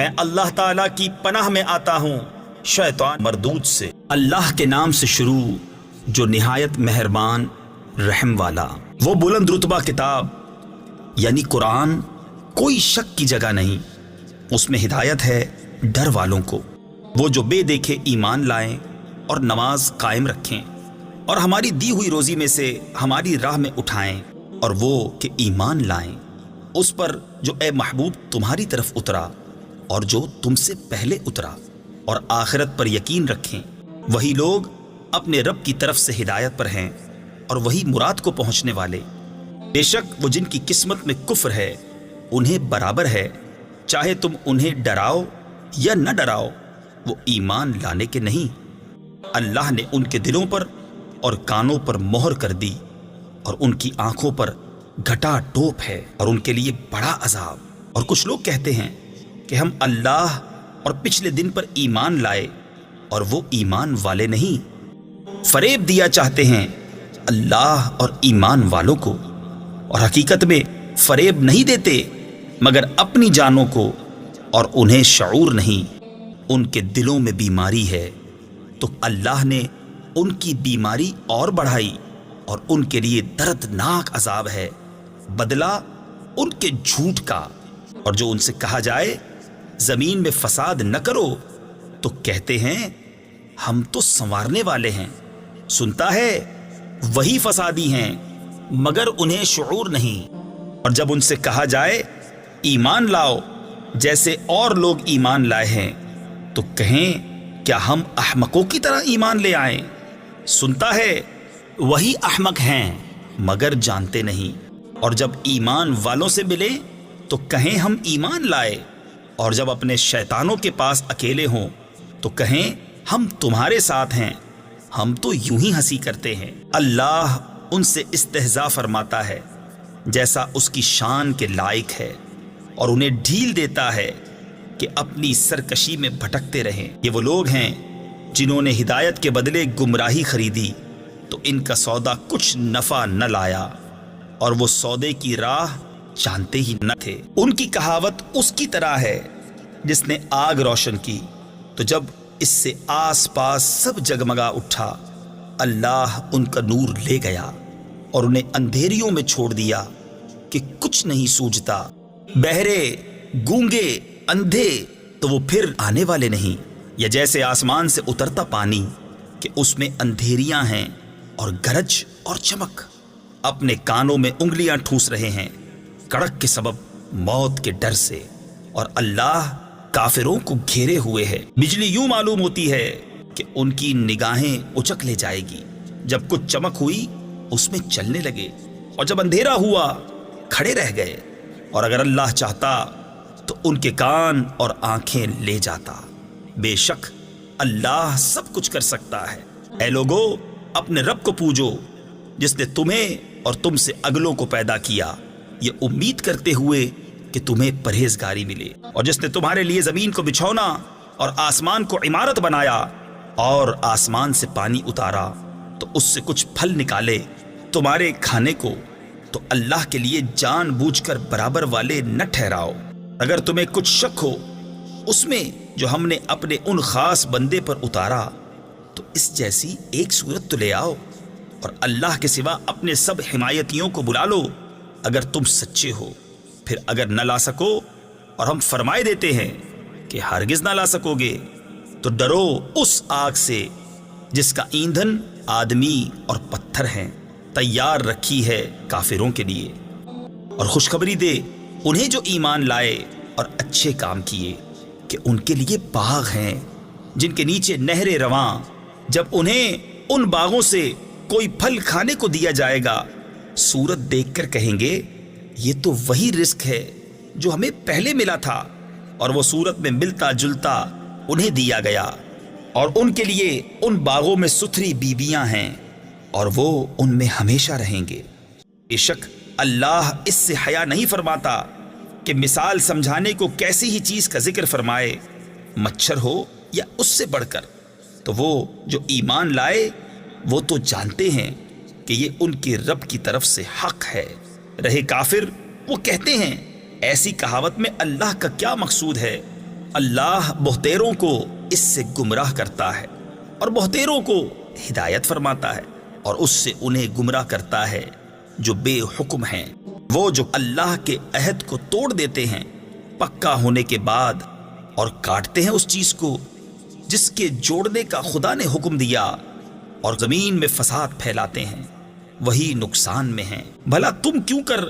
میں اللہ تعالیٰ کی پناہ میں آتا ہوں شیطان مردود سے۔ اللہ کے نام سے شروع جو نہایت مہربان رحم والا۔ وہ بلند رتبہ کتاب یعنی قرآن کوئی شک کی جگہ نہیں، اس میں ہدایت ہے ڈر والوں کو، وہ جو بے دیکھے ایمان لائیں اور نماز قائم رکھیں اور ہماری دی ہوئی روزی میں سے ہماری راہ میں اٹھائیں، اور وہ کہ ایمان لائیں اس پر جو اے محبوب تمہاری طرف اترا اور جو تم سے پہلے اترا، اور آخرت پر یقین رکھیں۔ وہی لوگ اپنے رب کی طرف سے ہدایت پر ہیں اور وہی مراد کو پہنچنے والے۔ بے شک وہ جن کی قسمت میں کفر ہے انہیں برابر ہے، چاہے تم انہیں ڈراؤ یا نہ ڈراؤ، وہ ایمان لانے کے نہیں۔ اللہ نے ان کے دلوں پر اور کانوں پر مہر کر دی، اور ان کی آنکھوں پر گھٹا ٹوپ ہے، اور ان کے لیے بڑا عذاب۔ اور کچھ لوگ کہتے ہیں کہ ہم اللہ اور پچھلے دن پر ایمان لائے، اور وہ ایمان والے نہیں، فریب دیا چاہتے ہیں اللہ اور ایمان والوں کو، اور حقیقت میں فریب نہیں دیتے مگر اپنی جانوں کو، اور انہیں شعور نہیں۔ ان کے دلوں میں بیماری ہے تو اللہ نے ان کی بیماری اور بڑھائی، اور ان کے لیے دردناک عذاب ہے، بدلہ ان کے جھوٹ کا۔ اور جو ان سے کہا جائے زمین میں فساد نہ کرو تو کہتے ہیں ہم تو سنوارنے والے ہیں، سنتا ہے وہی فسادی ہیں مگر انہیں شعور نہیں۔ اور جب ان سے کہا جائے ایمان لاؤ جیسے اور لوگ ایمان لائے ہیں تو کہیں کیا ہم احمقوں کی طرح ایمان لے آئیں؟ سنتا ہے وہی احمق ہیں مگر جانتے نہیں۔ اور جب ایمان والوں سے ملیں تو کہیں ہم ایمان لائے، اور جب اپنے شیطانوں کے پاس اکیلے ہوں تو کہیں ہم تمہارے ساتھ ہیں، ہم تو یوں ہی ہنسی کرتے ہیں۔ اللہ ان سے استہزاء فرماتا ہے جیسا اس کی شان کے لائق ہے، اور انہیں ڈھیل دیتا ہے کہ اپنی سرکشی میں بھٹکتے رہیں۔ یہ وہ لوگ ہیں جنہوں نے ہدایت کے بدلے گمراہی خریدی تو ان کا سودا کچھ نفع نہ لایا، اور وہ سودے کی راہ جانتے ہی نہ تھے۔ ان کی کہاوت اس کی طرح ہے جس نے آگ روشن کی تو جب اس سے آس پاس سب جگمگا اٹھا، اللہ ان کا نور لے گیا اور انہیں اندھیریوں میں چھوڑ دیا کہ کچھ نہیں سوجھتا۔ بہرے، گونگے، اندھے تو وہ پھر آنے والے نہیں، یا جیسے آسمان سے اترتا پانی کہ اس میں اندھیریاں ہیں اور گرج اور چمک، اپنے کانوں میں انگلیاں ٹھوس رہے ہیں کڑک کے سبب موت کے ڈر سے، اور اللہ کافروں کو گھیرے ہوئے ہے۔ بجلی یوں معلوم ہوتی ہے کہ ان کی نگاہیں اچک لے جائے گی، جب کچھ چمک ہوئی اس میں چلنے لگے، اور جب اندھیرا ہوا کھڑے رہ گئے، اور اگر اللہ چاہتا تو ان کے کان اور آنکھیں لے جاتا۔ بے شک اللہ سب کچھ کر سکتا ہے۔ اے لوگو، اپنے رب کو پوجو جس نے تمہیں اور تم سے اگلوں کو پیدا کیا، یہ امید کرتے ہوئے کہ تمہیں پرہیزگاری ملے، اور جس نے تمہارے لیے زمین کو بچھونا اور آسمان کو عمارت بنایا، اور آسمان سے پانی اتارا تو اس سے کچھ پھل نکالے تمہارے کھانے کو، تو اللہ کے لیے جان بوجھ کر برابر والے نہ ٹھہراؤ۔ اگر تمہیں کچھ شک ہو اس میں جو ہم نے اپنے ان خاص بندے پر اتارا تو اس جیسی ایک صورت تو لے آؤ، اور اللہ کے سوا اپنے سب حمایتیوں کو بلا لو اگر تم سچے ہو۔ پھر اگر نہ لا سکو اور ہم فرمائے دیتے ہیں کہ ہرگز نہ لا سکو گے تو ڈرو اس آگ سے جس کا ایندھن آدمی اور پتھر ہیں، تیار رکھی ہے کافروں کے لیے۔ اور خوشخبری دے انہیں جو ایمان لائے اور اچھے کام کیے کہ ان کے لیے باغ ہیں جن کے نیچے نہریں رواں، جب انہیں ان باغوں سے کوئی پھل کھانے کو دیا جائے گا صورت دیکھ کر کہیں گے یہ تو وہی رزق ہے جو ہمیں پہلے ملا تھا، اور وہ صورت میں ملتا جلتا انہیں دیا گیا، اور ان کے لیے ان باغوں میں ستھری بیویاں ہیں اور وہ ان میں ہمیشہ رہیں گے۔ بے شک اللہ اس سے حیا نہیں فرماتا کہ مثال سمجھانے کو کیسی ہی چیز کا ذکر فرمائے، مچھر ہو یا اس سے بڑھ کر، تو وہ جو ایمان لائے وہ تو جانتے ہیں کہ یہ ان کے رب کی طرف سے حق ہے۔ رہے کافر، وہ کہتے ہیں ایسی کہاوت میں اللہ کا کیا مقصود ہے اللہ بہتیروں کو اس سے گمراہ کرتا ہے اور بہتیروں کو ہدایت فرماتا ہے، اور اس سے انہیں گمراہ کرتا ہے جو بے حکم ہیں، وہ جو اللہ کے عہد کو توڑ دیتے ہیں پکا ہونے کے بعد، اور کاٹتے ہیں اس چیز کو جس کے جوڑنے کا خدا نے حکم دیا، اور زمین میں فساد پھیلاتے ہیں، وہی نقصان میں ہیں۔ بھلا تم کیوں کر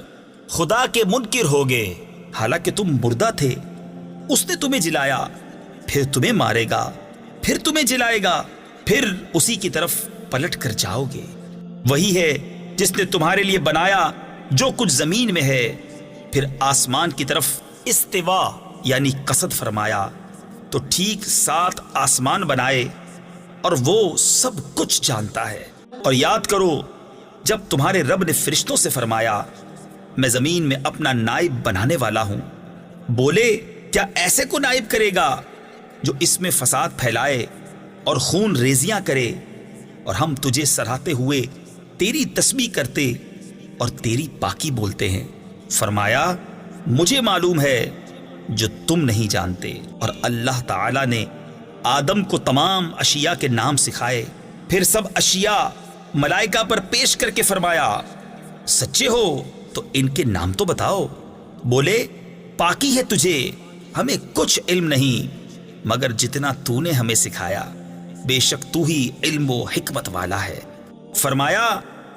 خدا کے منکر ہوگے، حالانکہ تم مردہ تھے، اس نے تمہیں جلایا، پھر تمہیں مارے گا، پھر تمہیں جلائے گا، پھر اسی کی طرف پلٹ کر جاؤ گے۔ وہی ہے جس نے تمہارے لیے بنایا جو کچھ زمین میں ہے، پھر آسمان کی طرف استوا یعنی قصد فرمایا، تو ٹھیک 7 آسمان بنائے، اور وہ سب کچھ جانتا ہے۔ اور یاد کرو جب تمہارے رب نے فرشتوں سے فرمایا میں زمین میں اپنا نائب بنانے والا ہوں، بولے کیا ایسے کو نائب کرے گا جو اس میں فساد پھیلائے اور خون ریزیاں کرے، اور ہم تجھے سراہتے ہوئے تیری تسبیح کرتے اور تیری پاکی بولتے ہیں۔ فرمایا مجھے معلوم ہے جو تم نہیں جانتے۔ اور اللہ تعالی نے آدم کو تمام اشیاء کے نام سکھائے، پھر سب اشیاء ملائکہ پر پیش کر کے فرمایا سچے ہو تو ان کے نام تو بتاؤ۔ بولے پاکی ہے تجھے، ہمیں کچھ علم نہیں مگر جتنا تو نے ہمیں سکھایا، بے شک تو ہی علم و حکمت والا ہے۔ فرمایا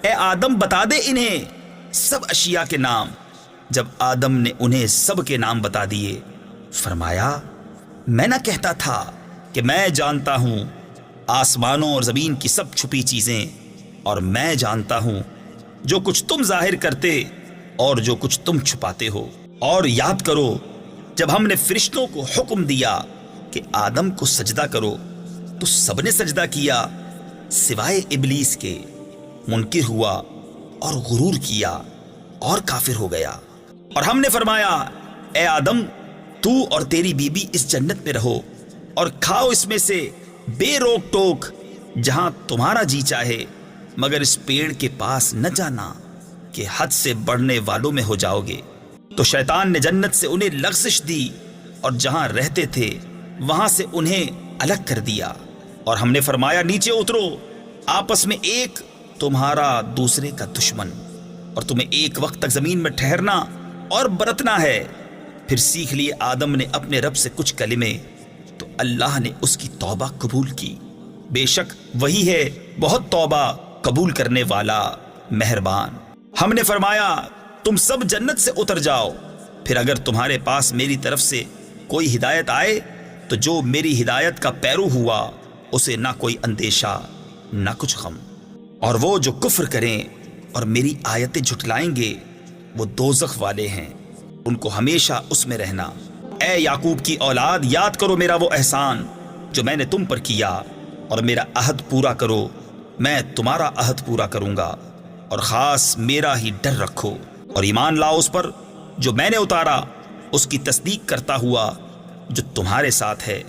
اے آدم بتا دے انہیں سب اشیاء کے نام۔ جب آدم نے انہیں سب کے نام بتا دیے، فرمایا میں نہ کہتا تھا کہ میں جانتا ہوں آسمانوں اور زمین کی سب چھپی چیزیں، اور میں جانتا ہوں جو کچھ تم ظاہر کرتے اور جو کچھ تم چھپاتے ہو۔ اور یاد کرو جب ہم نے فرشتوں کو حکم دیا کہ آدم کو سجدہ کرو تو سب نے سجدہ کیا سوائے ابلیس کے، منکر ہوا اور غرور کیا اور کافر ہو گیا۔ اور ہم نے فرمایا اے آدم تو اور تیری بیوی اس جنت میں رہو اور کھاؤ اس میں سے بے روک ٹوک جہاں تمہارا جی چاہے، مگر اس پیڑ کے پاس نہ جانا کہ حد سے بڑھنے والوں میں ہو جاؤ گے۔ تو شیطان نے جنت سے انہیں لغزش دی اور جہاں رہتے تھے وہاں سے انہیں الگ کر دیا، اور ہم نے فرمایا نیچے اترو، آپس میں ایک تمہارا دوسرے کا دشمن، اور تمہیں ایک وقت تک زمین میں ٹھہرنا اور برتنا ہے۔ پھر سیکھ لیے آدم نے اپنے رب سے کچھ کلمے، تو اللہ نے اس کی توبہ قبول کی، بے شک وہی ہے بہت توبہ قبول کرنے والا مہربان۔ ہم نے فرمایا تم سب جنت سے اتر جاؤ، پھر اگر تمہارے پاس میری طرف سے کوئی ہدایت آئے تو جو میری ہدایت کا پیرو ہوا اسے نہ کوئی اندیشہ نہ کچھ غم، اور وہ جو کفر کریں اور میری آیتیں جھٹلائیں گے وہ دوزخ والے ہیں، ان کو ہمیشہ اس میں رہنا۔ اے یعقوب کی اولاد یاد کرو میرا وہ احسان جو میں نے تم پر کیا، اور میرا عہد پورا کرو، میں تمہارا عہد پورا کروں گا، اور خاص میرا ہی ڈر رکھو، اور ایمان لاؤ اس پر جو میں نے اتارا، اس کی تصدیق کرتا ہوا جو تمہارے ساتھ ہے،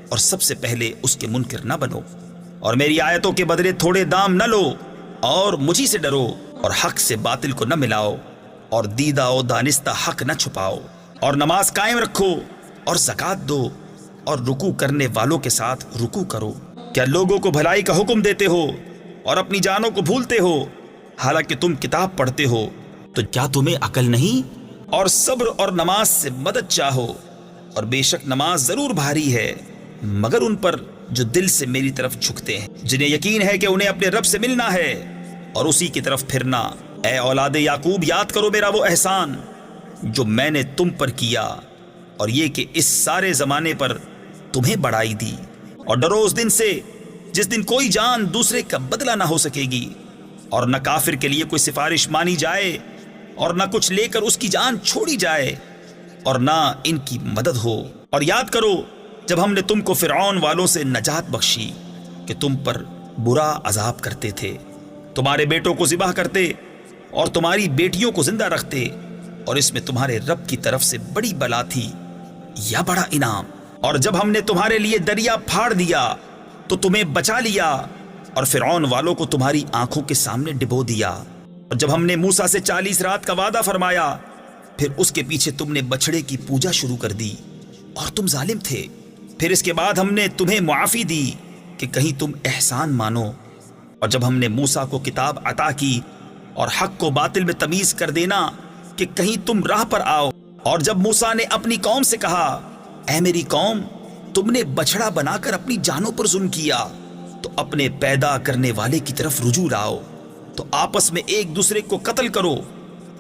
اور سب سے پہلے اس کے منکر نہ بنو، اور میری آیتوں کے بدلے تھوڑے دام نہ لو، اور مجھی سے ڈرو، اور حق سے باطل کو نہ ملاؤ، اور دیدہ و دانستہ حق نہ چھپاؤ، اور نماز قائم رکھو، اور زکوٰۃ دو، اور رکوع کرنے والوں کے ساتھ رکوع کرو۔ کیا لوگوں کو بھلائی کا حکم دیتے ہو اور اپنی جانوں کو بھولتے ہو، حالانکہ تم کتاب پڑھتے ہو؟ تو کیا تمہیں عقل نہیں؟ اور صبر اور نماز سے مدد چاہو، اور بے شک نماز ضرور بھاری ہے مگر ان پر جو دل سے میری طرف جھکتے ہیں، جنہیں یقین ہے کہ انہیں اپنے رب سے ملنا ہے اور اسی کی طرف پھرنا۔ اے اولاد یعقوب یاد کرو میرا وہ احسان جو میں نے تم پر کیا، اور یہ کہ اس سارے زمانے پر تمہیں بڑائی دی، اور ڈرو اس دن سے جس دن کوئی جان دوسرے کا بدلہ نہ ہو سکے گی، اور نہ کافر کے لیے کوئی سفارش مانی جائے، اور نہ کچھ لے کر اس کی جان چھوڑی جائے، اور نہ ان کی مدد ہو۔ اور یاد کرو جب ہم نے تم کو فرعون والوں سے نجات بخشی کہ تم پر برا عذاب کرتے تھے، تمہارے بیٹوں کو ذبح کرتے اور تمہاری بیٹیوں کو زندہ رکھتے، اور اس میں تمہارے رب کی طرف سے بڑی بلا تھی یا بڑا انعام۔ اور جب ہم نے تمہارے لیے دریا پھاڑ دیا تو تمہیں بچا لیا، اور فرعون والوں کو تمہاری آنکھوں کے سامنے ڈبو دیا۔ اور جب ہم نے موسیٰ سے 40 رات کا وعدہ فرمایا، پھر اس کے پیچھے تم نے بچڑے کی پوجا شروع کر دی، اور تم ظالم تھے۔ پھر اس کے بعد ہم نے تمہیں معافی دی کہ کہیں تم احسان مانو، اور جب ہم نے موسیٰ کو کتاب عطا کی اور حق کو باطل میں تمیز کر دینا کہ کہیں تم راہ پر آؤ، اور جب موسیٰ نے اپنی قوم سے کہا اے میری قوم، تم نے بچڑا بنا کر اپنی جانوں پر ظلم کیا، تو اپنے پیدا کرنے والے کی طرف رجوع لاؤ، تو آپس میں ایک دوسرے کو قتل کرو،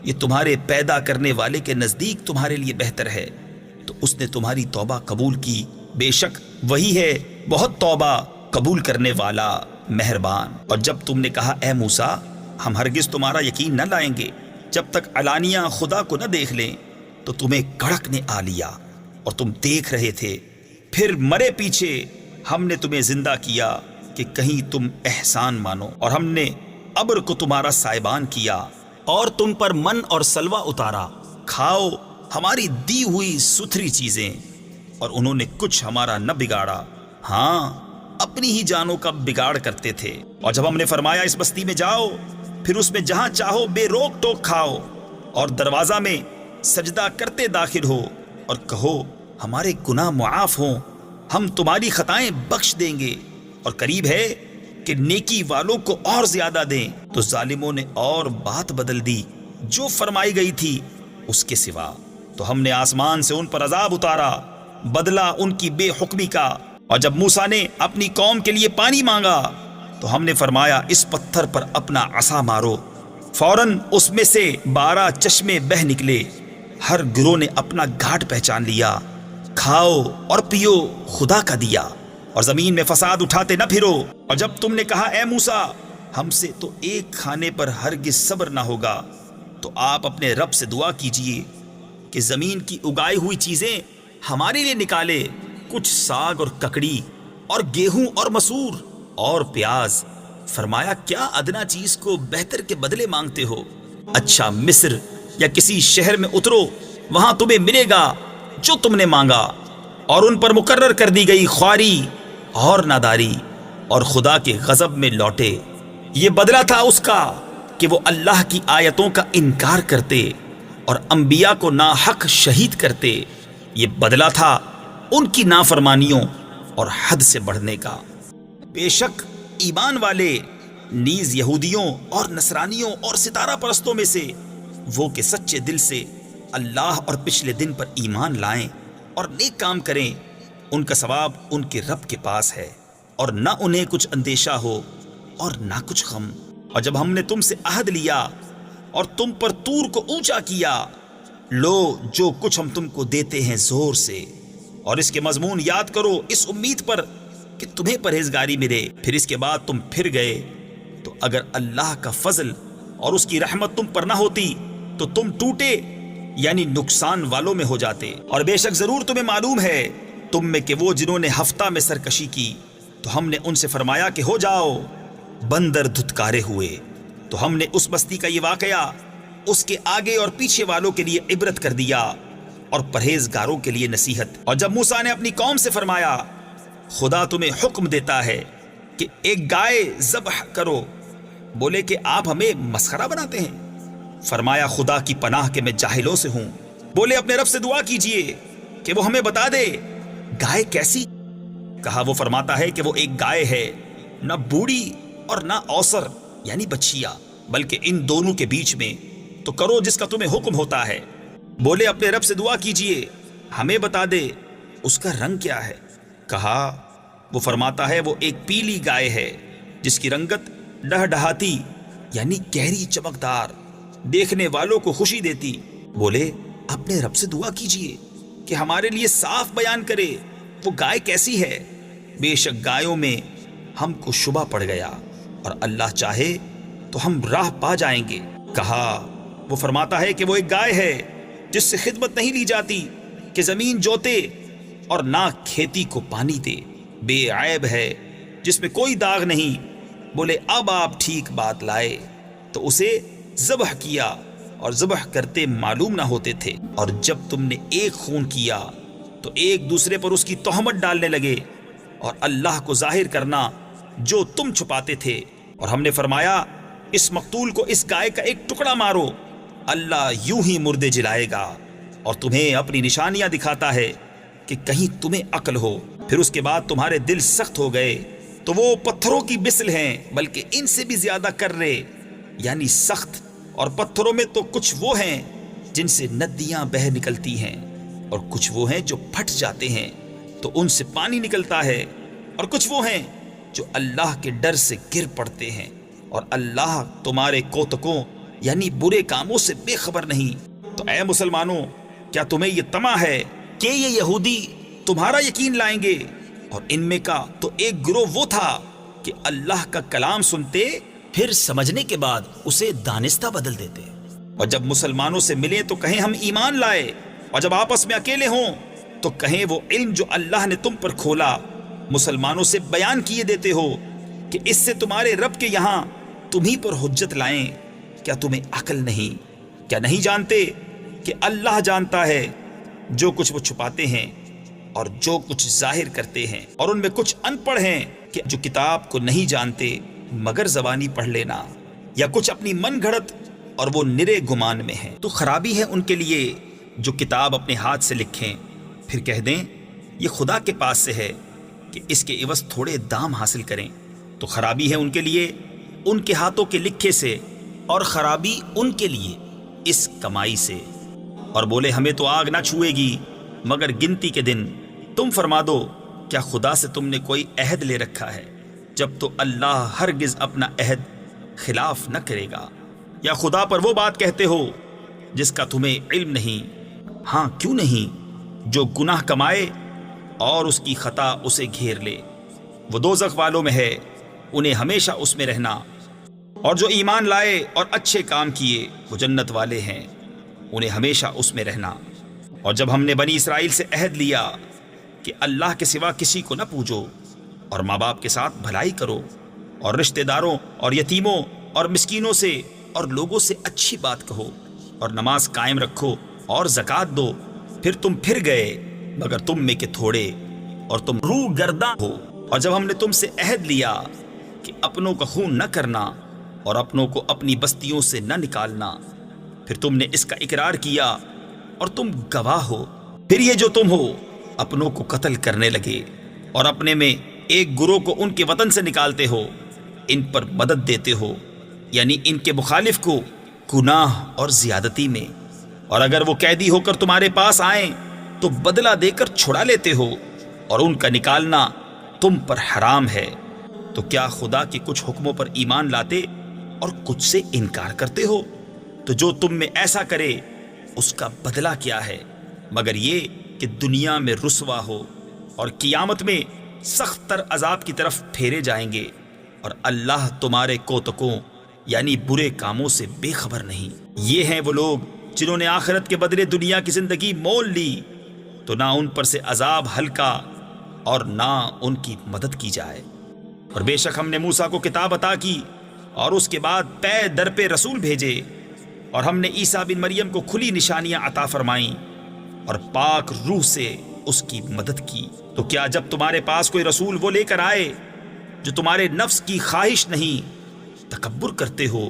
یہ تمہارے پیدا کرنے والے کے نزدیک تمہارے لیے بہتر ہے، تو اس نے تمہاری توبہ قبول کی، بے شک وہی ہے بہت توبہ قبول کرنے والا مہربان۔ اور جب تم نے کہا اے موسیٰ، ہم ہرگز تمہارا یقین نہ لائیں گے جب تک علانیہ خدا کو نہ دیکھ لیں، تو تمہیں کڑک نے آ لیا اور تم دیکھ رہے تھے، پھر مرے پیچھے ہم نے تمہیں زندہ کیا کہ کہیں تم احسان مانو، اور ہم نے ابر کو تمہارا سائبان کیا اور تم پر من اور سلوہ اتارا، کھاؤ ہماری دی ہوئی ستھری چیزیں، اور انہوں نے کچھ ہمارا نہ بگاڑا، ہاں اپنی ہی جانوں کا بگاڑ کرتے تھے۔ اور جب ہم نے فرمایا اس بستی میں جاؤ، پھر اس میں جہاں چاہو بے روک ٹوک کھاؤ، اور دروازہ میں سجدہ کرتے داخل ہو، اور کہو ہمارے گناہ معاف ہوں، ہم تمہاری خطائیں بخش دیں گے، اور قریب ہے کہ نیکی والوں کو اور زیادہ دیں، تو ظالموں نے اور بات بدل دی جو فرمائی گئی تھی اس کے سوا، تو ہم نے آسمان سے ان پر عذاب اتارا بدلہ ان کی بے حکمی کا۔ اور جب موسیٰ نے اپنی قوم کے لیے پانی مانگا تو ہم نے فرمایا اس پتھر پر اپنا عصا مارو، فوراً اس میں سے 12 چشمے بہہ نکلے، ہر گروہ نے اپنا گھاٹ پہچان لیا، کھاؤ اور پیو خدا کا دیا، اور زمین میں فساد اٹھاتے نہ پھرو۔ اور جب تم نے کہا اے موسیٰ، ہم سے تو ایک کھانے پر ہرگز صبر نہ ہوگا، تو آپ اپنے رب سے دعا کیجئے کہ زمین کی اگائی ہوئی چیزیں ہمارے لیے نکالے، کچھ ساگ اور ککڑی اور گیہوں اور مسور اور پیاز۔ فرمایا کیا ادنا چیز کو بہتر کے بدلے مانگتے ہو؟ اچھا مصر یا کسی شہر میں اترو، وہاں تمہیں ملے گا جو تم نے مانگا۔ اور ان پر مقرر کر دی گئی خواری اور ناداری، اور خدا کے غضب میں لوٹے۔ یہ بدلہ تھا اس کا کہ وہ اللہ کی آیتوں کا انکار کرتے اور انبیاء کو ناحق شہید کرتے، یہ بدلہ تھا ان کی نافرمانیوں اور حد سے بڑھنے کا۔ بے شک ایمان والے نیز یہودیوں اور نصرانیوں اور ستارہ پرستوں میں سے وہ کہ سچے دل سے اللہ اور پچھلے دن پر ایمان لائیں اور نیک کام کریں، ان کا ثواب ان کے رب کے پاس ہے، اور نہ انہیں کچھ اندیشہ ہو اور نہ کچھ غم۔ اور جب ہم نے تم سے عہد لیا اور تم پر طور کو اونچا کیا، لو جو کچھ ہم تم کو دیتے ہیں زور سے، اور اس کے مضمون یاد کرو اس امید پر کہ تمہیں پرہیزگاری ملے۔ پھر اس کے بعد تم پھر گئے، تو اگر اللہ کا فضل اور اس کی رحمت تم پر نہ ہوتی تو تم ٹوٹے یعنی نقصان والوں میں ہو جاتے۔ اور بے شک ضرور تمہیں معلوم ہے تم میں کہ وہ جنہوں نے ہفتہ میں سرکشی کی، تو ہم نے ان سے فرمایا کہ ہو جاؤ، بندر دھتکارے ہوئے، تو ہم نے اس بستی کا یہ واقعہ اس کے آگے اور پیچھے والوں کے لیے عبرت کر دیا اور پرہیزگاروں کے لیے نصیحت۔ اور جب موسیٰ نے اپنی قوم سے فرمایا خدا تمہیں حکم دیتا ہے کہ ایک گائے ذبح کرو، بولے کہ آپ ہمیں مسخرہ بناتے ہیں؟ فرمایا خدا کی پناہ کہ میں جاہلوں سے ہوں۔ بولے اپنے رب سے دعا کیجئے کہ وہ ہمیں بتا دے گائے کیسی؟ کہا وہ فرماتا ہے کہ وہ ایک گائے ہے، نہ بوڑھی اور نہ اوسر یعنی بچھیا، بلکہ ان دونوں کے بیچ میں، تو کرو جس کا تمہیں حکم ہوتا ہے۔ بولے اپنے رب سے دعا کیجئے ہمیں بتا دے اس کا رنگ کیا ہے؟ کہا وہ فرماتا ہے وہ ایک پیلی گائے ہے جس کی رنگت ڈہڈہاتی یعنی گہری چمکدار، دیکھنے والوں کو خوشی دیتی۔ بولے اپنے رب سے دعا کیجئے کہ ہمارے لیے صاف بیان کرے وہ گائے کیسی ہے، بے شک گایوں میں ہم کو شبہ پڑ گیا، اور اللہ چاہے تو ہم راہ پا جائیں گے۔ کہا وہ فرماتا ہے کہ وہ ایک گائے ہے جس سے خدمت نہیں لی جاتی کہ زمین جوتے اور نہ کھیتی کو پانی دے، بے عیب ہے جس میں کوئی داغ نہیں۔ بولے اب آپ ٹھیک بات لائے، تو اسے ذبح کیا، اور ذبح کرتے معلوم نہ ہوتے تھے۔ اور جب تم نے ایک خون کیا تو ایک دوسرے پر اس کی تہمت ڈالنے لگے اور اللہ کو ظاہر کرنا جو تم چھپاتے تھے۔ اور ہم نے فرمایا اس مقتول کو اس گائے کا ایک ٹکڑا مارو، اللہ یوں ہی مردے جلائے گا اور تمہیں اپنی نشانیاں دکھاتا ہے کہ کہیں تمہیں عقل ہو۔ پھر اس کے بعد تمہارے دل سخت ہو گئے تو وہ پتھروں کی مثل ہیں، بلکہ ان سے بھی زیادہ کرے یعنی سخت۔ اور پتھروں میں تو کچھ وہ ہیں جن سے ندیاں بہہ نکلتی ہیں، اور کچھ وہ ہیں جو پھٹ جاتے ہیں تو ان سے پانی نکلتا ہے، اور کچھ وہ ہیں جو اللہ کے ڈر سے گر پڑتے ہیں، اور اللہ تمہارے کوتکوں یعنی برے کاموں سے بے خبر نہیں۔ تو اے مسلمانوں، کیا تمہیں یہ طمع ہے کہ یہ یہودی تمہارا یقین لائیں گے؟ اور ان میں کا تو ایک گروہ وہ تھا کہ اللہ کا کلام سنتے پھر سمجھنے کے بعد اسے دانستہ بدل دیتے، اور جب مسلمانوں سے ملیں تو کہیں ہم ایمان لائے، اور جب آپس میں اکیلے ہوں تو کہیں وہ علم جو اللہ نے تم پر کھولا مسلمانوں سے بیان کیے دیتے ہو کہ اس سے تمہارے رب کے یہاں تمہیں پر حجت لائیں۔ کیا تمہیں عقل نہیں؟ کیا نہیں جانتے کہ اللہ جانتا ہے جو کچھ وہ چھپاتے ہیں اور جو کچھ ظاہر کرتے ہیں؟ اور ان میں کچھ ان پڑھ ہیں کہ جو کتاب کو نہیں جانتے مگر زبانی پڑھ لینا، یا کچھ اپنی من گھڑت اور وہ نرے گمان میں ہیں۔ تو خرابی ہے ان کے لیے جو کتاب اپنے ہاتھ سے لکھیں پھر کہہ دیں یہ خدا کے پاس سے ہے کہ اس کے عوض تھوڑے دام حاصل کریں۔ تو خرابی ہے ان کے لیے ان کے ہاتھوں کے لکھے سے، اور خرابی ان کے لیے اس کمائی سے۔ اور بولے ہمیں تو آگ نہ چھوئے گی مگر گنتی کے دن۔ تم فرما دو کیا خدا سے تم نے کوئی عہد لے رکھا ہے؟ جب تو اللہ ہرگز اپنا عہد خلاف نہ کرے گا۔ یا خدا پر وہ بات کہتے ہو جس کا تمہیں علم نہیں؟ ہاں کیوں نہیں، جو گناہ کمائے اور اس کی خطا اسے گھیر لے وہ دوزخ والوں میں ہے، انہیں ہمیشہ اس میں رہنا۔ اور جو ایمان لائے اور اچھے کام کیے وہ جنت والے ہیں، انہیں ہمیشہ اس میں رہنا۔ اور جب ہم نے بنی اسرائیل سے عہد لیا کہ اللہ کے سوا کسی کو نہ پوجو، اور ماں باپ کے ساتھ بھلائی کرو، اور رشتہ داروں اور یتیموں اور مسکینوں سے اور لوگوں سے اچھی بات کہو، اور نماز قائم رکھو اور زکوٰۃ دو، پھر تم پھر گئے مگر تم میں کے تھوڑے، اور تم روح گرداں ہو۔ اور جب ہم نے تم سے عہد لیا کہ اپنوں کا خون نہ کرنا اور اپنوں کو اپنی بستیوں سے نہ نکالنا، پھر تم نے اس کا اقرار کیا اور تم گواہ ہو۔ پھر یہ جو تم ہو اپنوں کو قتل کرنے لگے اور اپنے میں ایک گروہ کو ان کے وطن سے نکالتے ہو، ان پر مدد دیتے ہو یعنی ان کے مخالف کو گناہ اور زیادتی میں۔ اور اگر وہ قیدی ہو کر تمہارے پاس آئیں تو بدلہ دے کر چھڑا لیتے ہو، اور ان کا نکالنا تم پر حرام ہے۔ تو کیا خدا کے کچھ حکموں پر ایمان لاتے اور کچھ سے انکار کرتے ہو؟ تو جو تم میں ایسا کرے اس کا بدلہ کیا ہے مگر یہ کہ دنیا میں رسوا ہو اور قیامت میں سخت تر عذاب کی طرف پھیرے جائیں گے، اور اللہ تمہارے کوتکوں یعنی برے کاموں سے بے خبر نہیں۔ یہ ہیں وہ لوگ جنہوں نے آخرت کے بدلے دنیا کی زندگی مول لی، تو نہ ان پر سے عذاب ہلکا اور نہ ان کی مدد کی جائے۔ اور بے شک ہم نے موسیٰ کو کتاب عطا کی اور اس کے بعد پے در پہ رسول بھیجے، اور ہم نے عیسیٰ بن مریم کو کھلی نشانیاں عطا فرمائیں اور پاک روح سے اس کی مدد کی۔ تو کیا جب تمہارے پاس کوئی رسول وہ لے کر آئے جو تمہارے نفس کی خواہش نہیں تکبر کرتے ہو،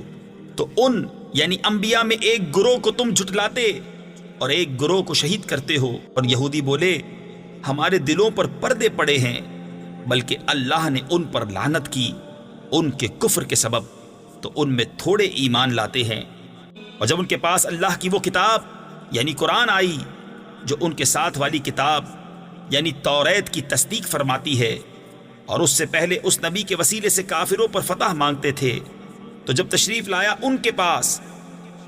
تو ان یعنی انبیاء میں ایک گروہ کو تم جھٹلاتے اور ایک گروہ کو شہید کرتے ہو۔ اور یہودی بولے ہمارے دلوں پر پردے پڑے ہیں، بلکہ اللہ نے ان پر لعنت کی ان کے کفر کے سبب، تو ان میں تھوڑے ایمان لاتے ہیں۔ اور جب ان کے پاس اللہ کی وہ کتاب یعنی قرآن آئی جو ان کے ساتھ والی کتاب یعنی توریت کی تصدیق فرماتی ہے، اور اس سے پہلے اس نبی کے وسیلے سے کافروں پر فتح مانگتے تھے، تو جب تشریف لایا ان کے پاس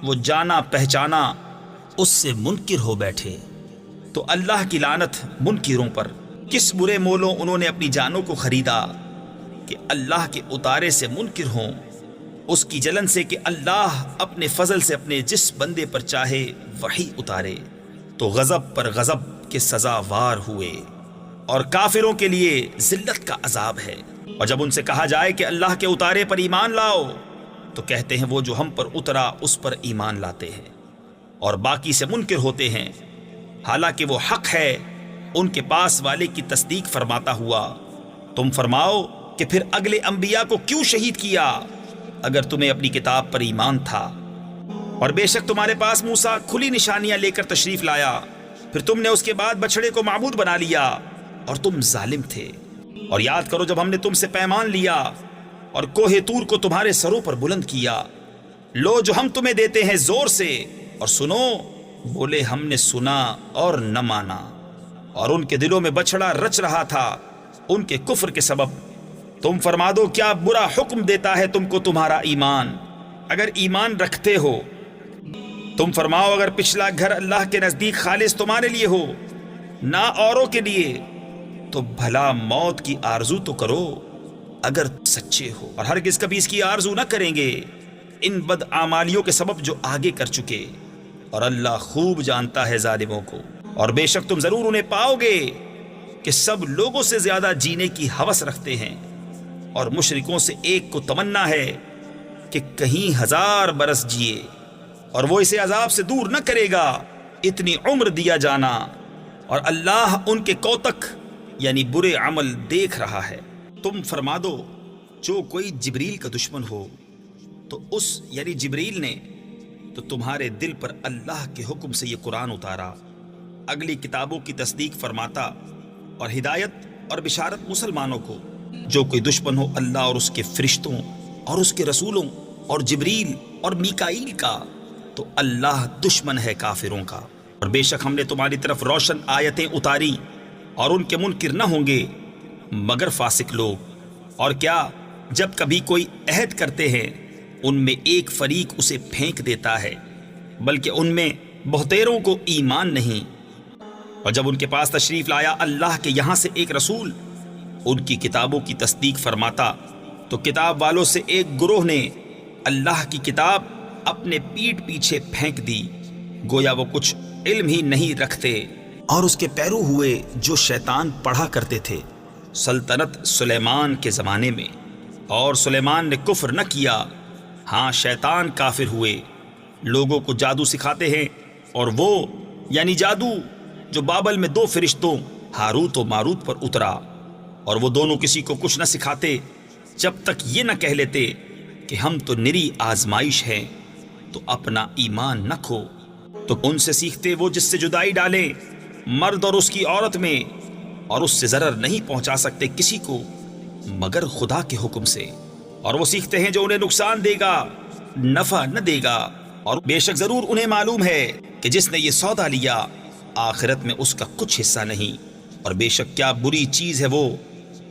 وہ جانا پہچانا اس سے منکر ہو بیٹھے۔ تو اللہ کی لعنت منکروں پر۔ کس برے مولوں انہوں نے اپنی جانوں کو خریدا کہ اللہ کے اتارے سے منکر ہوں، اس کی جلن سے کہ اللہ اپنے فضل سے اپنے جس بندے پر چاہے وہی اتارے، تو غضب پر غضب کے سزاوار ہوئے، اور کافروں کے لیے ذلت کا عذاب ہے۔ اور جب ان سے کہا جائے کہ اللہ کے اتارے پر ایمان لاؤ، تو کہتے ہیں وہ جو ہم پر اترا اس پر ایمان لاتے ہیں، اور باقی سے منکر ہوتے ہیں، حالانکہ وہ حق ہے ان کے پاس والے کی تصدیق فرماتا ہوا۔ تم فرماؤ کہ پھر اگلے انبیاء کو کیوں شہید کیا اگر تمہیں اپنی کتاب پر ایمان تھا؟ اور بے شک تمہارے پاس موسیٰ کھلی نشانیاں لے کر تشریف لایا، پھر تم نے اس کے بعد بچڑے کو معبود بنا لیا اور تم ظالم تھے۔ اور یاد کرو جب ہم نے تم سے پیمان لیا اور کوہ طور کو تمہارے سروں پر بلند کیا، لو جو ہم تمہیں دیتے ہیں زور سے اور سنو، بولے ہم نے سنا اور نہ مانا۔ اور ان کے دلوں میں بچڑا رچ رہا تھا ان کے کفر کے سبب۔ تم فرما دو کیا برا حکم دیتا ہے تم کو تمہارا ایمان، اگر ایمان رکھتے ہو۔ تم فرماؤ اگر پچھلا گھر اللہ کے نزدیک خالص تمہارے لیے ہو نہ اوروں کے لیے، تو بھلا موت کی آرزو تو کرو اگر سچے ہو، اور ہرگز کبھی اس کی آرزو نہ کریں گے ان بدعمالیوں کے سبب جو آگے کر چکے، اور اللہ خوب جانتا ہے ظالموں کو۔ اور بے شک تم ضرور انہیں پاؤ گے کہ سب لوگوں سے زیادہ جینے کی ہوس رکھتے ہیں، اور مشرکوں سے ایک کو تمنا ہے کہ کہیں 1000 برس جیے، اور وہ اسے عذاب سے دور نہ کرے گا اتنی عمر دیا جانا، اور اللہ ان کے کوتک یعنی برے عمل دیکھ رہا ہے۔ تم فرما دو جو کوئی جبریل کا دشمن ہو تو اس یعنی جبریل نے تو تمہارے دل پر اللہ کے حکم سے یہ قرآن اتارا، اگلی کتابوں کی تصدیق فرماتا اور ہدایت اور بشارت مسلمانوں کو۔ جو کوئی دشمن ہو اللہ اور اس کے فرشتوں اور اس کے رسولوں اور جبریل اور میکائیل کا، تو اللہ دشمن ہے کافروں کا۔ اور بے شک ہم نے تمہاری طرف روشن آیتیں اتاری اور ان کے منکر نہ ہوں گے مگر فاسق لوگ۔ اور کیا جب کبھی کوئی عہد کرتے ہیں ان میں ایک فریق اسے پھینک دیتا ہے، بلکہ ان میں بہتیروں کو ایمان نہیں۔ اور جب ان کے پاس تشریف لایا اللہ کے یہاں سے ایک رسول ان کی کتابوں کی تصدیق فرماتا، تو کتاب والوں سے ایک گروہ نے اللہ کی کتاب اپنے پیٹھ پیچھے پھینک دی، گویا وہ کچھ علم ہی نہیں رکھتے، اور اس کے پیرو ہوئے جو شیطان پڑھا کرتے تھے سلطنت سلیمان کے زمانے میں۔ اور سلیمان نے کفر نہ کیا، ہاں شیطان کافر ہوئے، لوگوں کو جادو سکھاتے ہیں، اور وہ یعنی جادو جو بابل میں 2 فرشتوں ہاروت و ماروت پر اترا، اور وہ دونوں کسی کو کچھ نہ سکھاتے جب تک یہ نہ کہہ لیتے کہ ہم تو نری آزمائش ہیں، تو اپنا ایمان نہ کھو۔ تو ان سے سیکھتے وہ جس سے جدائی ڈالیں مرد اور اس کی عورت میں، اور اس سے ضرر نہیں پہنچا سکتے کسی کو مگر خدا کے حکم سے، اور وہ سیکھتے ہیں جو انہیں نقصان دے گا نفع نہ دے گا، اور بے شک ضرور انہیں معلوم ہے کہ جس نے یہ سودا لیا آخرت میں اس کا کچھ حصہ نہیں، اور بے شک کیا بری چیز ہے وہ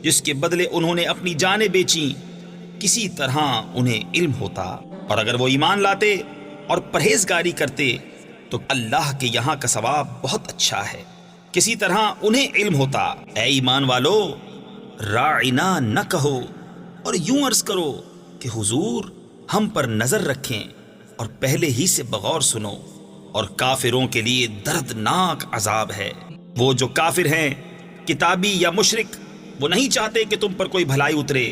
جس کے بدلے انہوں نے اپنی جانیں بیچیں، کسی طرح انہیں علم ہوتا۔ اور اگر وہ ایمان لاتے اور پرہیزگاری کرتے تو اللہ کے یہاں کا ثواب بہت اچھا ہے، کسی طرح انہیں علم ہوتا۔ اے ایمان والو، راعنا نہ کہو اور یوں عرض کرو کہ حضور ہم پر نظر رکھیں، اور پہلے ہی سے بغور سنو، اور کافروں کے لیے دردناک عذاب ہے۔ وہ جو کافر ہیں کتابی یا مشرک، وہ نہیں چاہتے کہ تم پر کوئی بھلائی اترے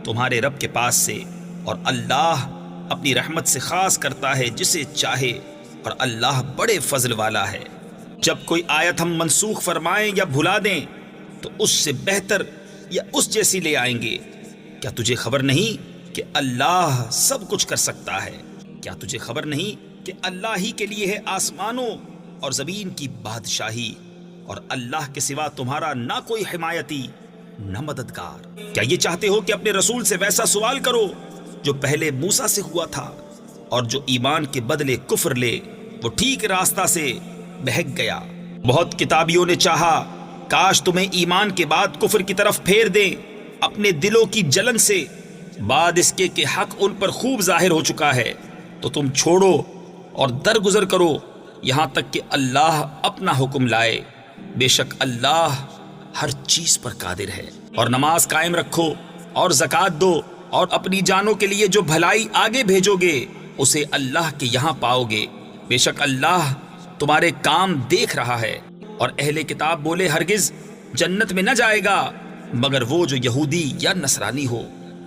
تمہارے رب کے پاس سے، اور اللہ اپنی رحمت سے خاص کرتا ہے جسے چاہے، اور اللہ بڑے فضل والا ہے۔ جب کوئی آیت ہم منسوخ فرمائیں یا بھلا دیں تو اس سے بہتر یا اس جیسی لے آئیں گے۔ کیا تجھے خبر نہیں کہ اللہ سب کچھ کر سکتا ہے؟ کیا تجھے خبر نہیں کہ اللہ ہی کے لیے ہے آسمانوں اور زمین کی بادشاہی، اور اللہ کے سوا تمہارا نہ کوئی حمایتی نہ مددگار؟ کیا یہ چاہتے ہو کہ اپنے رسول سے ویسا سوال کرو جو پہلے موسیٰ سے ہوا تھا، اور جو ایمان کے بدلے کفر لے وہ ٹھیک راستہ سے بہک گیا؟ بہت کتابیوں نے چاہا کاش تمہیں ایمان کے بعد کفر کی طرف پھیر دیں اپنے دلوں کی جلن سے، بعد اس کے کہ حق ان پر خوب ظاہر ہو چکا ہے، تو تم چھوڑو اور درگزر کرو یہاں تک کہ اللہ اپنا حکم لائے، بے شک اللہ ہر چیز پر قادر ہے۔ اور نماز قائم رکھو اور زکوٰۃ دو، اور اپنی جانوں کے لیے جو بھلائی آگے بھیجو گے اسے اللہ کے یہاں پاؤ گے، بے شک اللہ تمہارے کام دیکھ رہا ہے۔ اور اہل کتاب بولے ہرگز جنت میں نہ جائے گا مگر وہ جو یہودی یا نصرانی ہو،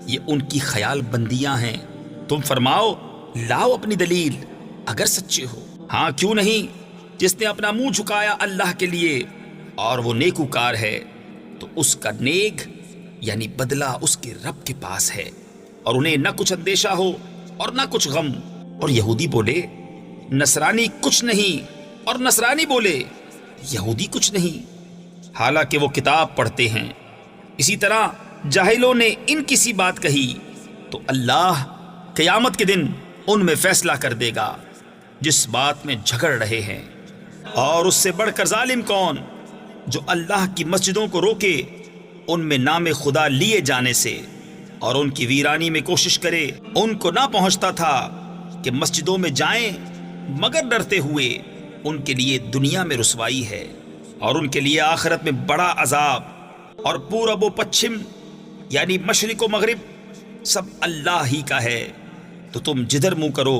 یہ ان کی خیال بندیاں ہیں۔ تم فرماؤ لاؤ اپنی دلیل اگر سچے ہو۔ ہاں کیوں نہیں، جس نے اپنا منہ جھکایا اللہ کے لیے اور وہ نیکوکار ہے، تو اس کا نیک یعنی بدلہ اس کے رب کے پاس ہے، اور انہیں نہ کچھ اندیشہ ہو اور نہ کچھ غم۔ اور یہودی بولے نصرانی کچھ نہیں، اور نصرانی بولے یہودی کچھ نہیں، حالانکہ وہ کتاب پڑھتے ہیں۔ اسی طرح جاہلوں نے ان کی سی بات کہی تو اللہ قیامت کے دن ان میں فیصلہ کر دے گا جس بات میں جھگڑ رہے ہیں۔ اور اس سے بڑھ کر ظالم کون جو اللہ کی مسجدوں کو روکے ان میں نام خدا لیے جانے سے اور ان کی ویرانی میں کوشش کرے۔ ان کو نہ پہنچتا تھا کہ مسجدوں میں جائیں مگر ڈرتے ہوئے، ان کے لیے دنیا میں رسوائی ہے اور ان کے لیے آخرت میں بڑا عذاب۔ اور پورب و پچھم یعنی مشرق و مغرب سب اللہ ہی کا ہے، تو تم جدھر منہ کرو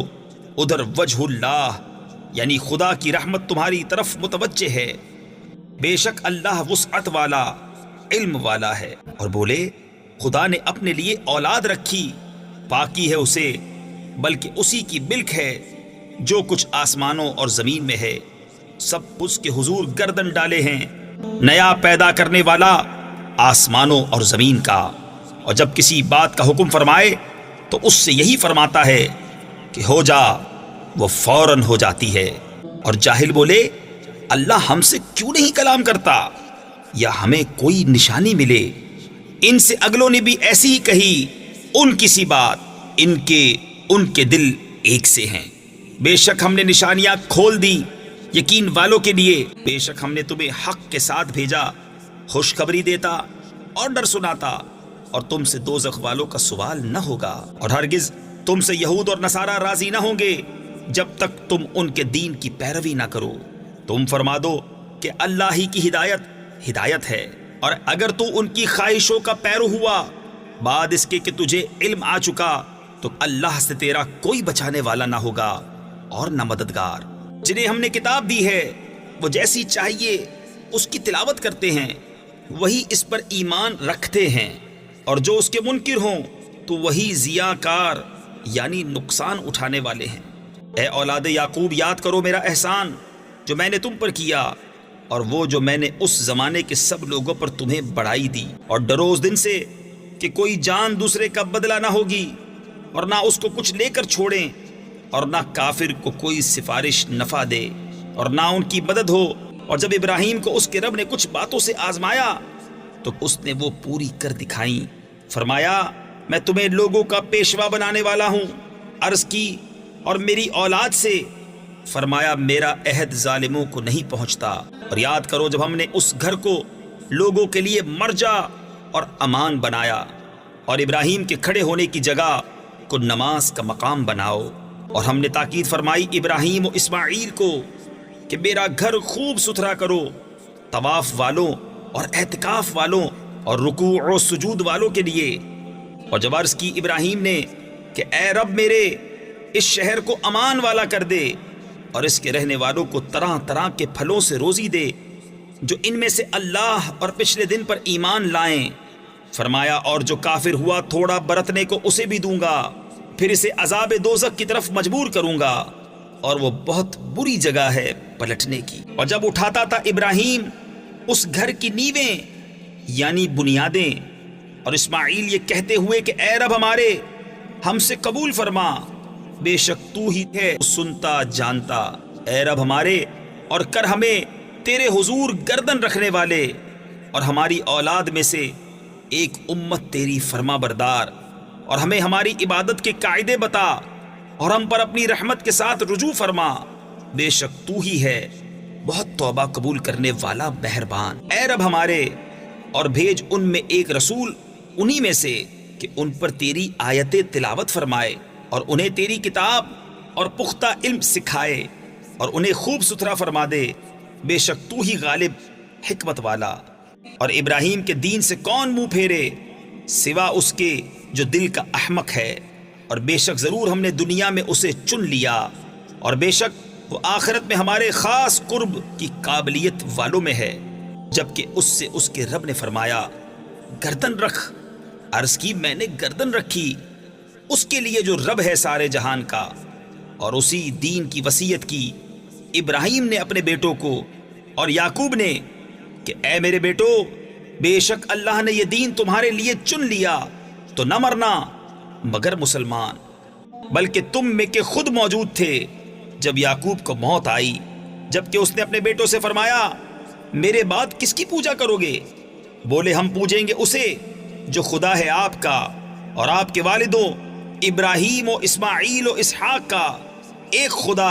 ادھر وجہ اللہ یعنی خدا کی رحمت تمہاری طرف متوجہ ہے۔ بے شک اللہ وسعت والا علم والا ہے۔ اور بولے خدا نے اپنے لیے اولاد رکھی، پاکی ہے اسے، بلکہ اسی کی ملک ہے جو کچھ آسمانوں اور زمین میں ہے، سب اس کے حضور گردن ڈالے ہیں۔ نیا پیدا کرنے والا آسمانوں اور زمین کا، اور جب کسی بات کا حکم فرمائے تو اس سے یہی فرماتا ہے کہ ہو جا، وہ فوراً ہو جاتی ہے۔ اور جاہل بولے اللہ ہم سے کیوں نہیں کلام کرتا یا ہمیں کوئی نشانی ملے۔ ان سے اگلوں نے بھی ایسی ہی کہی، ان کی سی بات، ان کے دل ایک سے ہیں۔ بے شک ہم نے نشانیاں کھول دی یقین والوں کے لیے، بے شک ہم نے تمہیں حق کے ساتھ بھیجا، خوشخبری دیتا اور ڈر سناتا، اور تم سے دوزخ والوں کا سوال نہ ہوگا، اور ہرگز تم سے یہود اور نصارہ راضی نہ ہوں گے جب تک تم ان کے دین کی پیروی نہ کرو۔ تم فرما دو کہ اللہ ہی کی ہدایت ہے، اور اگر تو ان کی خواہشوں کا پیرو ہوا بعد اس کے کہ تجھے علم آ چکا تو اللہ سے تیرا کوئی بچانے والا نہ ہوگا اور نہ مددگار۔ جنہیں ہم نے کتاب دی ہے وہ جیسی چاہیے اس کی تلاوت کرتے ہیں، وہی اس پر ایمان رکھتے ہیں، اور جو اس کے منکر ہوں تو وہی ضیاءکار یعنی نقصان اٹھانے والے ہیں۔ اے اولاد یعقوب یاد کرو میرا احسان جو میں نے تم پر کیا، اور وہ جو میں نے اس زمانے کے سب لوگوں پر تمہیں بڑھائی دی، اور ڈرو اس دن سے کہ کوئی جان دوسرے کا بدلہ نہ ہوگی، اور نہ اس کو کچھ لے کر چھوڑیں، اور نہ کافر کو کوئی سفارش نفع دے، اور نہ ان کی مدد ہو۔ اور جب ابراہیم کو اس کے رب نے کچھ باتوں سے آزمایا تو اس نے وہ پوری کر دکھائیں۔ فرمایا میں تمہیں لوگوں کا پیشوا بنانے والا ہوں۔ عرض کی اور میری اولاد سے، فرمایا میرا عہد ظالموں کو نہیں پہنچتا۔ اور یاد کرو جب ہم نے اس گھر کو لوگوں کے لیے مرجع اور امان بنایا، اور ابراہیم کے کھڑے ہونے کی جگہ کو نماز کا مقام بناؤ، اور ہم نے تاکید فرمائی ابراہیم و اسماعیل کو کہ میرا گھر خوب ستھرا کرو، طواف والوں اور اعتکاف والوں اور رکوع و سجود والوں کے لیے۔ اور جب عرض کی ابراہیم نے کہ اے رب میرے اس شہر کو امان والا کر دے، اور اس کے رہنے والوں کو طرح طرح کے پھلوں سے روزی دے جو ان میں سے اللہ اور پچھلے دن پر ایمان لائیں۔ فرمایا اور جو کافر ہوا تھوڑا برتنے کو اسے بھی دوں گا، پھر اسے عذاب دوزخ کی طرف مجبور کروں گا، اور وہ بہت بری جگہ ہے پلٹنے کی۔ اور جب اٹھاتا تھا ابراہیم اس گھر کی نیویں یعنی بنیادیں، اور اسماعیل یہ کہتے ہوئے کہ اے رب ہمارے ہم سے قبول فرما، بے شک تو ہی ہے سنتا جانتا، اے رب ہمارے اور کر ہمیں تیرے حضور گردن رکھنے والے، اور ہماری اولاد میں سے ایک امت تیری فرما بردار، اور ہمیں ہماری عبادت کے قاعدے بتا، اور ہم پر اپنی رحمت کے ساتھ رجوع فرما، بے شک تو ہی ہے بہت توبہ قبول کرنے والا مہربان۔ اے رب ہمارے اور بھیج ان میں ایک رسول انہی میں سے کہ ان پر تیری آیتیں تلاوت فرمائے، اور انہیں تیری کتاب اور پختہ علم سکھائے، اور انہیں خوب ستھرا فرما دے، بے شک تو ہی غالب حکمت والا۔ اور ابراہیم کے دین سے کون منہ پھیرے سوا اس کے جو دل کا احمق ہے، اور بے شک ضرور ہم نے دنیا میں اسے چن لیا، اور بے شک وہ آخرت میں ہمارے خاص قرب کی قابلیت والوں میں ہے۔ جبکہ اس سے اس کے رب نے فرمایا گردن رکھ۔ عرض کی میں نے گردن رکھی اس کے لیے جو رب ہے سارے جہان کا، اور اسی دین کی وصیت کی ابراہیم نے اپنے بیٹوں کو اور یعقوب نے کہ اے میرے بیٹو، بے شک اللہ نے یہ دین تمہارے لیے چن لیا تو نہ مرنا مگر مسلمان، بلکہ تم میں کے خود موجود تھے جب یعقوب کو موت آئی، جبکہ اس نے اپنے بیٹوں سے فرمایا میرے بعد کس کی پوجا کرو گے؟ بولے ہم پوجیں گے اسے جو خدا ہے آپ کا اور آپ کے والدوں ابراہیم و اسماعیل و اسحاق کا، ایک خدا،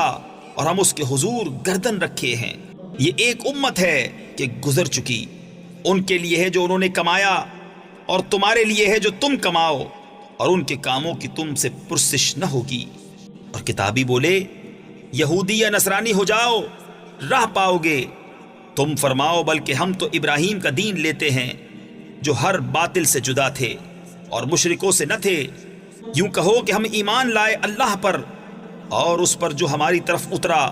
اور ہم اس کے حضور گردن رکھے ہیں۔ یہ ایک امت ہے کہ گزر چکی، ان کے لیے ہے جو انہوں نے کمایا اور تمہارے لیے ہے جو تم کماؤ، اور ان کے کاموں کی تم سے پرسش نہ ہوگی۔ اور کتابی بولے یہودی یا نصرانی ہو جاؤ، راہ پاؤ گے۔ تم فرماؤ بلکہ ہم تو ابراہیم کا دین لیتے ہیں جو ہر باطل سے جدا تھے اور مشرکوں سے نہ تھے۔ یوں کہو کہ ہم ایمان لائے اللہ پر اور اس پر جو ہماری طرف اترا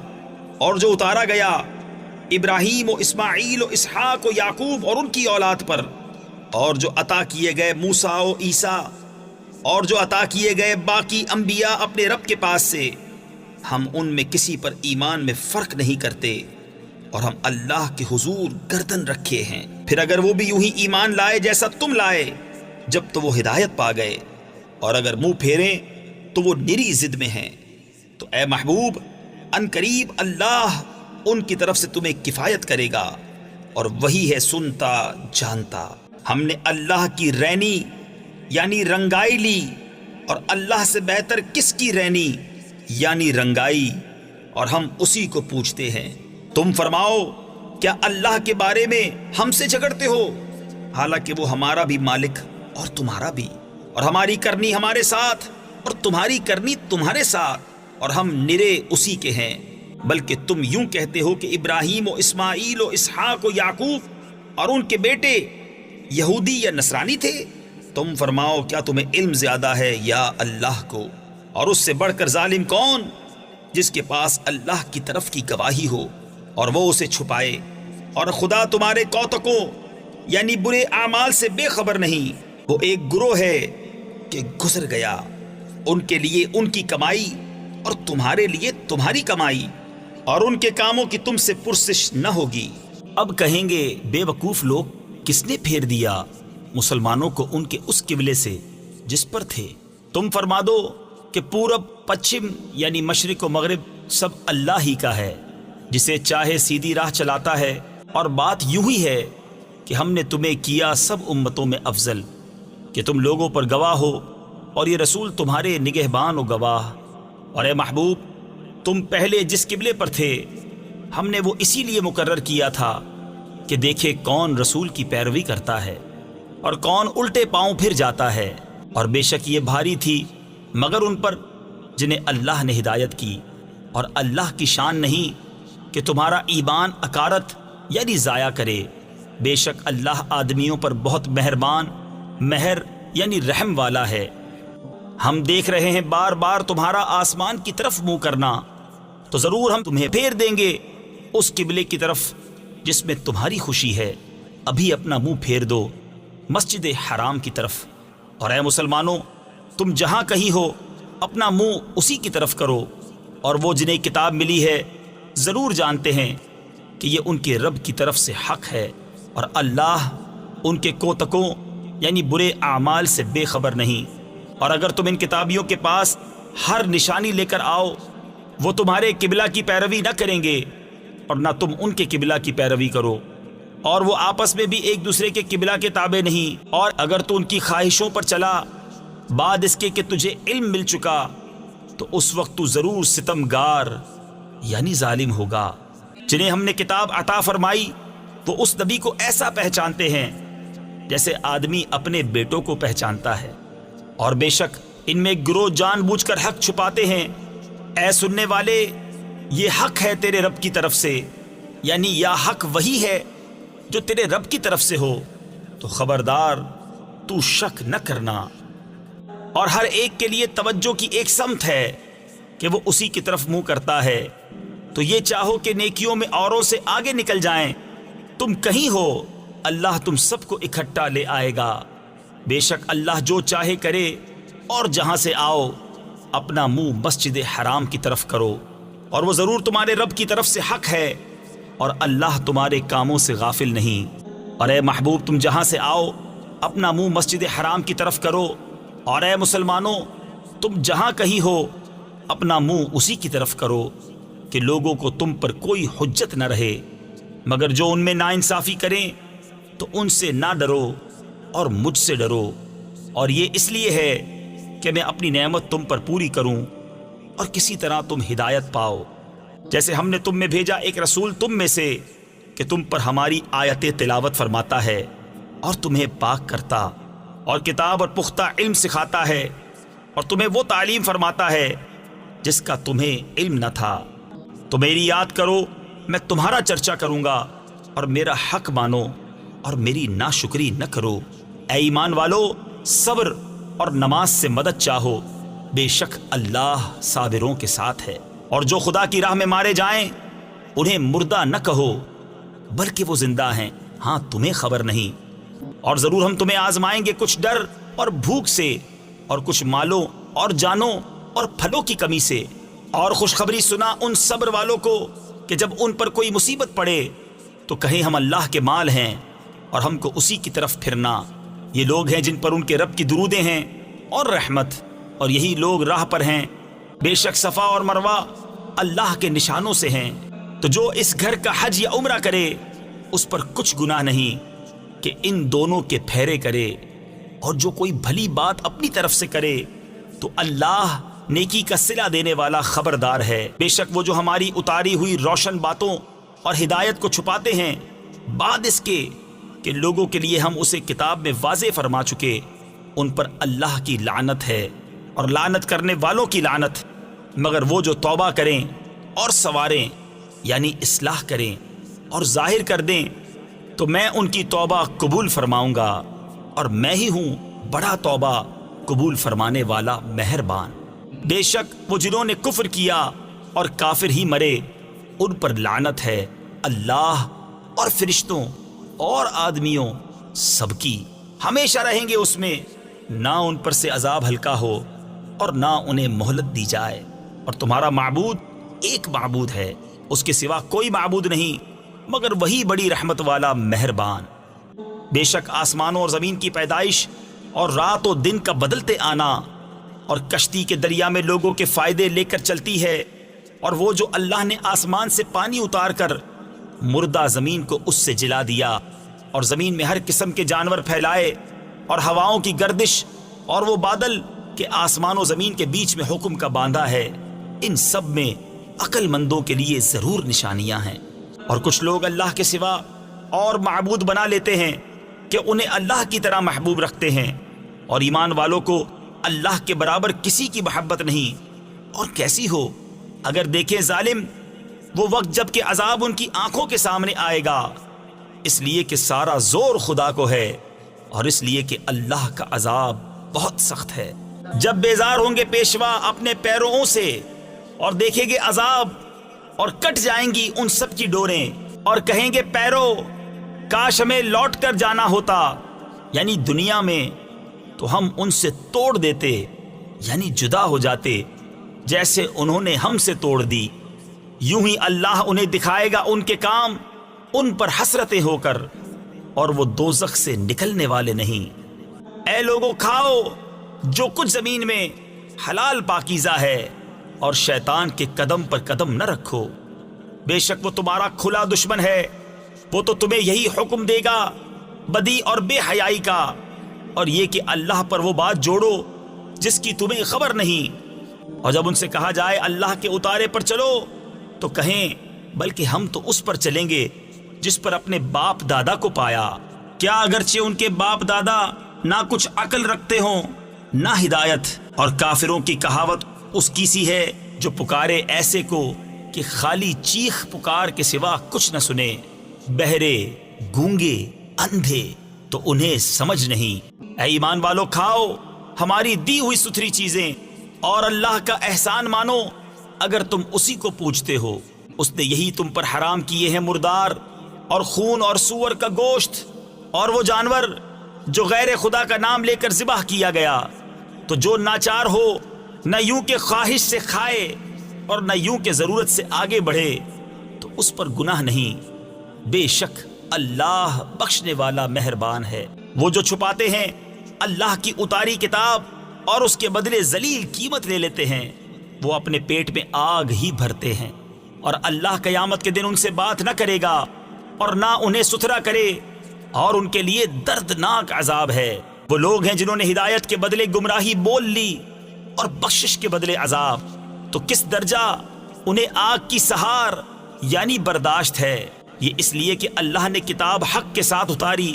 اور جو اتارا گیا ابراہیم و اسماعیل و اسحاق و یعقوب اور ان کی اولاد پر، اور جو عطا کیے گئے موسیٰ و عیسیٰ اور جو عطا کیے گئے باقی انبیاء اپنے رب کے پاس سے۔ ہم ان میں کسی پر ایمان میں فرق نہیں کرتے، اور ہم اللہ کے حضور گردن رکھے ہیں۔ پھر اگر وہ بھی یوں ہی ایمان لائے جیسا تم لائے جب تو وہ ہدایت پا گئے، اور اگر منہ پھیریں تو وہ نری ضد میں ہیں۔ تو اے محبوب، ان قریب اللہ ان کی طرف سے تمہیں کفایت کرے گا، اور وہی ہے سنتا جانتا۔ ہم نے اللہ کی رینی یعنی رنگائی لی، اور اللہ سے بہتر کس کی رینی یعنی رنگائی، اور ہم اسی کو پوچھتے ہیں۔ تم فرماؤ کیا اللہ کے بارے میں ہم سے جھگڑتے ہو، حالانکہ وہ ہمارا بھی مالک اور تمہارا بھی، اور ہماری کرنی ہمارے ساتھ اور تمہاری کرنی تمہارے ساتھ، اور ہم نرے اسی کے ہیں۔ بلکہ تم یوں کہتے ہو کہ ابراہیم و اسماعیل و اسحاق و یعقوب اور ان کے بیٹے یہودی یا نصرانی تھے۔ تم فرماؤ کیا تمہیں علم زیادہ ہے یا اللہ کو؟ اور اس سے بڑھ کر ظالم کون جس کے پاس اللہ کی طرف کی گواہی ہو اور وہ اسے چھپائے؟ اور خدا تمہارے کوتکوں یعنی برے اعمال سے بے خبر نہیں۔ وہ ایک گروہ ہے کہ گزر گیا، ان کے لیے ان کی کمائی اور تمہارے لیے تمہاری کمائی، اور ان کے کاموں کی تم سے پرسش نہ ہوگی۔ اب کہیں گے بے وقوف لوگ، کس نے پھیر دیا مسلمانوں کو ان کے اس قبلے سے جس پر تھے؟ تم فرما دو کہ پورب پچھم یعنی مشرق و مغرب سب اللہ ہی کا ہے، جسے چاہے سیدھی راہ چلاتا ہے۔ اور بات یوں ہی ہے کہ ہم نے تمہیں کیا سب امتوں میں افضل کہ تم لوگوں پر گواہ ہو، اور یہ رسول تمہارے نگہبان و گواہ۔ اور اے محبوب، تم پہلے جس قبلے پر تھے ہم نے وہ اسی لیے مقرر کیا تھا کہ دیکھے کون رسول کی پیروی کرتا ہے اور کون الٹے پاؤں پھر جاتا ہے۔ اور بے شک یہ بھاری تھی مگر ان پر جنہیں اللہ نے ہدایت کی، اور اللہ کی شان نہیں کہ تمہارا ایمان اکارت یعنی ضائع کرے۔ بے شک اللہ آدمیوں پر بہت مہربان، مہر یعنی رحم والا ہے۔ ہم دیکھ رہے ہیں بار بار تمہارا آسمان کی طرف منہ کرنا، تو ضرور ہم تمہیں پھیر دیں گے اس قبلے کی طرف جس میں تمہاری خوشی ہے۔ ابھی اپنا منہ پھیر دو مسجد حرام کی طرف۔ اور اے مسلمانوں، تم جہاں کہیں ہو اپنا منہ اسی کی طرف کرو۔ اور وہ جنہیں کتاب ملی ہے ضرور جانتے ہیں کہ یہ ان کے رب کی طرف سے حق ہے، اور اللہ ان کے کوتکوں یعنی برے اعمال سے بے خبر نہیں۔ اور اگر تم ان کتابیوں کے پاس ہر نشانی لے کر آؤ، وہ تمہارے قبلہ کی پیروی نہ کریں گے اور نہ تم ان کے قبلہ کی پیروی کرو، اور وہ آپس میں بھی ایک دوسرے کے قبلہ کے تابع نہیں۔ اور اگر تو ان کی خواہشوں پر چلا بعد اس کے کہ تجھے علم مل چکا، تو اس وقت تو ضرور ستمگار یعنی ظالم ہوگا۔ جنہیں ہم نے کتاب عطا فرمائی وہ اس نبی کو ایسا پہچانتے ہیں جیسے آدمی اپنے بیٹوں کو پہچانتا ہے، اور بے شک ان میں گروہ جان بوجھ کر حق چھپاتے ہیں۔ اے سننے والے، یہ حق ہے تیرے رب کی طرف سے، یعنی یا حق وہی ہے جو تیرے رب کی طرف سے ہو، تو خبردار تو شک نہ کرنا۔ اور ہر ایک کے لیے توجہ کی ایک سمت ہے کہ وہ اسی کی طرف منہ کرتا ہے۔ تو یہ چاہو کہ نیکیوں میں اوروں سے آگے نکل جائیں، تم کہیں ہو اللہ تم سب کو اکٹھا لے آئے گا۔ بے شک اللہ جو چاہے کرے، اور جہاں سے آؤ اپنا منہ مسجد حرام کی طرف کرو، اور وہ ضرور تمہارے رب کی طرف سے حق ہے، اور اللہ تمہارے کاموں سے غافل نہیں۔ اور اے محبوب، تم جہاں سے آؤ اپنا منہ مسجد حرام کی طرف کرو، اور اے مسلمانوں، تم جہاں کہیں ہو اپنا منہ اسی کی طرف کرو کہ لوگوں کو تم پر کوئی حجت نہ رہے، مگر جو ان میں ناانصافی کریں تو ان سے نہ ڈرو اور مجھ سے ڈرو، اور یہ اس لیے ہے کہ میں اپنی نعمت تم پر پوری کروں اور کسی طرح تم ہدایت پاؤ، جیسے ہم نے تم میں بھیجا ایک رسول تم میں سے کہ تم پر ہماری آیتیں تلاوت فرماتا ہے اور تمہیں پاک کرتا اور کتاب اور پختہ علم سکھاتا ہے اور تمہیں وہ تعلیم فرماتا ہے جس کا تمہیں علم نہ تھا۔ تو میری یاد کرو، میں تمہارا چرچا کروں گا، اور میرا حق مانو اور میری ناشکری نہ کرو۔ اے ایمان والو، صبر اور نماز سے مدد چاہو، بے شک اللہ صابروں کے ساتھ ہے۔ اور جو خدا کی راہ میں مارے جائیں انہیں مردہ نہ کہو، بلکہ وہ زندہ ہیں، ہاں تمہیں خبر نہیں۔ اور ضرور ہم تمہیں آزمائیں گے کچھ ڈر اور بھوک سے، اور کچھ مالوں اور جانوں اور پھلوں کی کمی سے۔ اور خوشخبری سنا ان صبر والوں کو کہ جب ان پر کوئی مصیبت پڑے تو کہیں ہم اللہ کے مال ہیں اور ہم کو اسی کی طرف پھرنا۔ یہ لوگ ہیں جن پر ان کے رب کی درودیں ہیں اور رحمت، اور یہی لوگ راہ پر ہیں۔ بے شک صفا اور مروہ اللہ کے نشانوں سے ہیں، تو جو اس گھر کا حج یا عمرہ کرے اس پر کچھ گناہ نہیں کہ ان دونوں کے پھیرے کرے، اور جو کوئی بھلی بات اپنی طرف سے کرے تو اللہ نیکی کا صلہ دینے والا خبردار ہے۔ بے شک وہ جو ہماری اتاری ہوئی روشن باتوں اور ہدایت کو چھپاتے ہیں بعد اس کے کہ لوگوں کے لیے ہم اسے کتاب میں واضح فرما چکے، ان پر اللہ کی لعنت ہے اور لعنت کرنے والوں کی لعنت۔ مگر وہ جو توبہ کریں اور سنواریں، یعنی اصلاح کریں اور ظاہر کر دیں، تو میں ان کی توبہ قبول فرماؤں گا، اور میں ہی ہوں بڑا توبہ قبول فرمانے والا مہربان۔ بے شک وہ جنہوں نے کفر کیا اور کافر ہی مرے ان پر لعنت ہے اللہ اور فرشتوں اور آدمیوں سب کی، ہمیشہ رہیں گے اس میں، نہ ان پر سے عذاب ہلکا ہو اور نہ انہیں مہلت دی جائے۔ اور تمہارا معبود ایک معبود ہے، اس کے سوا کوئی معبود نہیں مگر وہی بڑی رحمت والا مہربان۔ بے شک آسمانوں اور زمین کی پیدائش اور رات و دن کا بدلتے آنا اور کشتی کے دریا میں لوگوں کے فائدے لے کر چلتی ہے، اور وہ جو اللہ نے آسمان سے پانی اتار کر مردہ زمین کو اس سے جلا دیا، اور زمین میں ہر قسم کے جانور پھیلائے، اور ہواؤں کی گردش، اور وہ بادل کہ آسمان و زمین کے بیچ میں حکم کا باندھا ہے، ان سب میں عقل مندوں کے لیے ضرور نشانیاں ہیں۔ اور کچھ لوگ اللہ کے سوا اور معبود بنا لیتے ہیں کہ انہیں اللہ کی طرح محبوب رکھتے ہیں، اور ایمان والوں کو اللہ کے برابر کسی کی محبت نہیں۔ اور کیسی ہو اگر دیکھیں ظالم وہ وقت جب کہ عذاب ان کی آنکھوں کے سامنے آئے گا، اس لیے کہ سارا زور خدا کو ہے، اور اس لیے کہ اللہ کا عذاب بہت سخت ہے۔ جب بیزار ہوں گے پیشوا اپنے پیروں سے اور دیکھیں گے عذاب، اور کٹ جائیں گی ان سب کی ڈوریں، اور کہیں گے پیرو کاش ہمیں لوٹ کر جانا ہوتا، یعنی دنیا میں، تو ہم ان سے توڑ دیتے، یعنی جدا ہو جاتے جیسے انہوں نے ہم سے توڑ دی۔ یوں ہی اللہ انہیں دکھائے گا ان کے کام ان پر حسرتیں ہو کر، اور وہ دوزخ سے نکلنے والے نہیں۔ اے لوگو کھاؤ جو کچھ زمین میں حلال پاکیزہ ہے، اور شیطان کے قدم پر قدم نہ رکھو، بے شک وہ تمہارا کھلا دشمن ہے۔ وہ تو تمہیں یہی حکم دے گا بدی اور بے حیائی کا، اور یہ کہ اللہ پر وہ بات جوڑو جس کی تمہیں خبر نہیں۔ اور جب ان سے کہا جائے اللہ کے اتارے پر چلو تو کہیں بلکہ ہم تو اس پر چلیں گے جس پر اپنے باپ دادا کو پایا۔ کیا اگرچہ ان کے باپ دادا نہ کچھ عقل رکھتے ہوں نہ ہدایت، اور کافروں کی کہاوت اس کی سی ہے جو پکارے ایسے کو کہ خالی چیخ پکار کے سوا کچھ نہ سنے، بہرے گونگے اندھے تو انہیں سمجھ نہیں۔ اے ایمان والو کھاؤ ہماری دی ہوئی ستھری چیزیں اور اللہ کا احسان مانو اگر تم اسی کو پوجتے ہو۔ اس نے یہی تم پر حرام کیے ہیں مردار اور خون اور سور کا گوشت اور وہ جانور جو غیر خدا کا نام لے کر ذبح کیا گیا، تو جو ناچار ہو نہ یوں کہ خواہش سے کھائے اور نہ یوں کہ ضرورت سے آگے بڑھے تو اس پر گناہ نہیں، بے شک اللہ بخشنے والا مہربان ہے۔ وہ جو چھپاتے ہیں اللہ کی اتاری کتاب اور اس کے بدلے ذلیل قیمت لے لیتے ہیں، وہ اپنے پیٹ میں آگ ہی بھرتے ہیں، اور اللہ قیامت کے دن ان سے بات نہ کرے گا اور نہ انہیں ستھرا کرے، اور ان کے لیے دردناک عذاب ہے۔ وہ لوگ ہیں جنہوں نے ہدایت کے بدلے گمراہی بول لی اور بخشش کے بدلے عذاب، تو کس درجہ انہیں آگ کی سہار یعنی برداشت ہے۔ یہ اس لیے کہ اللہ نے کتاب حق کے ساتھ اتاری،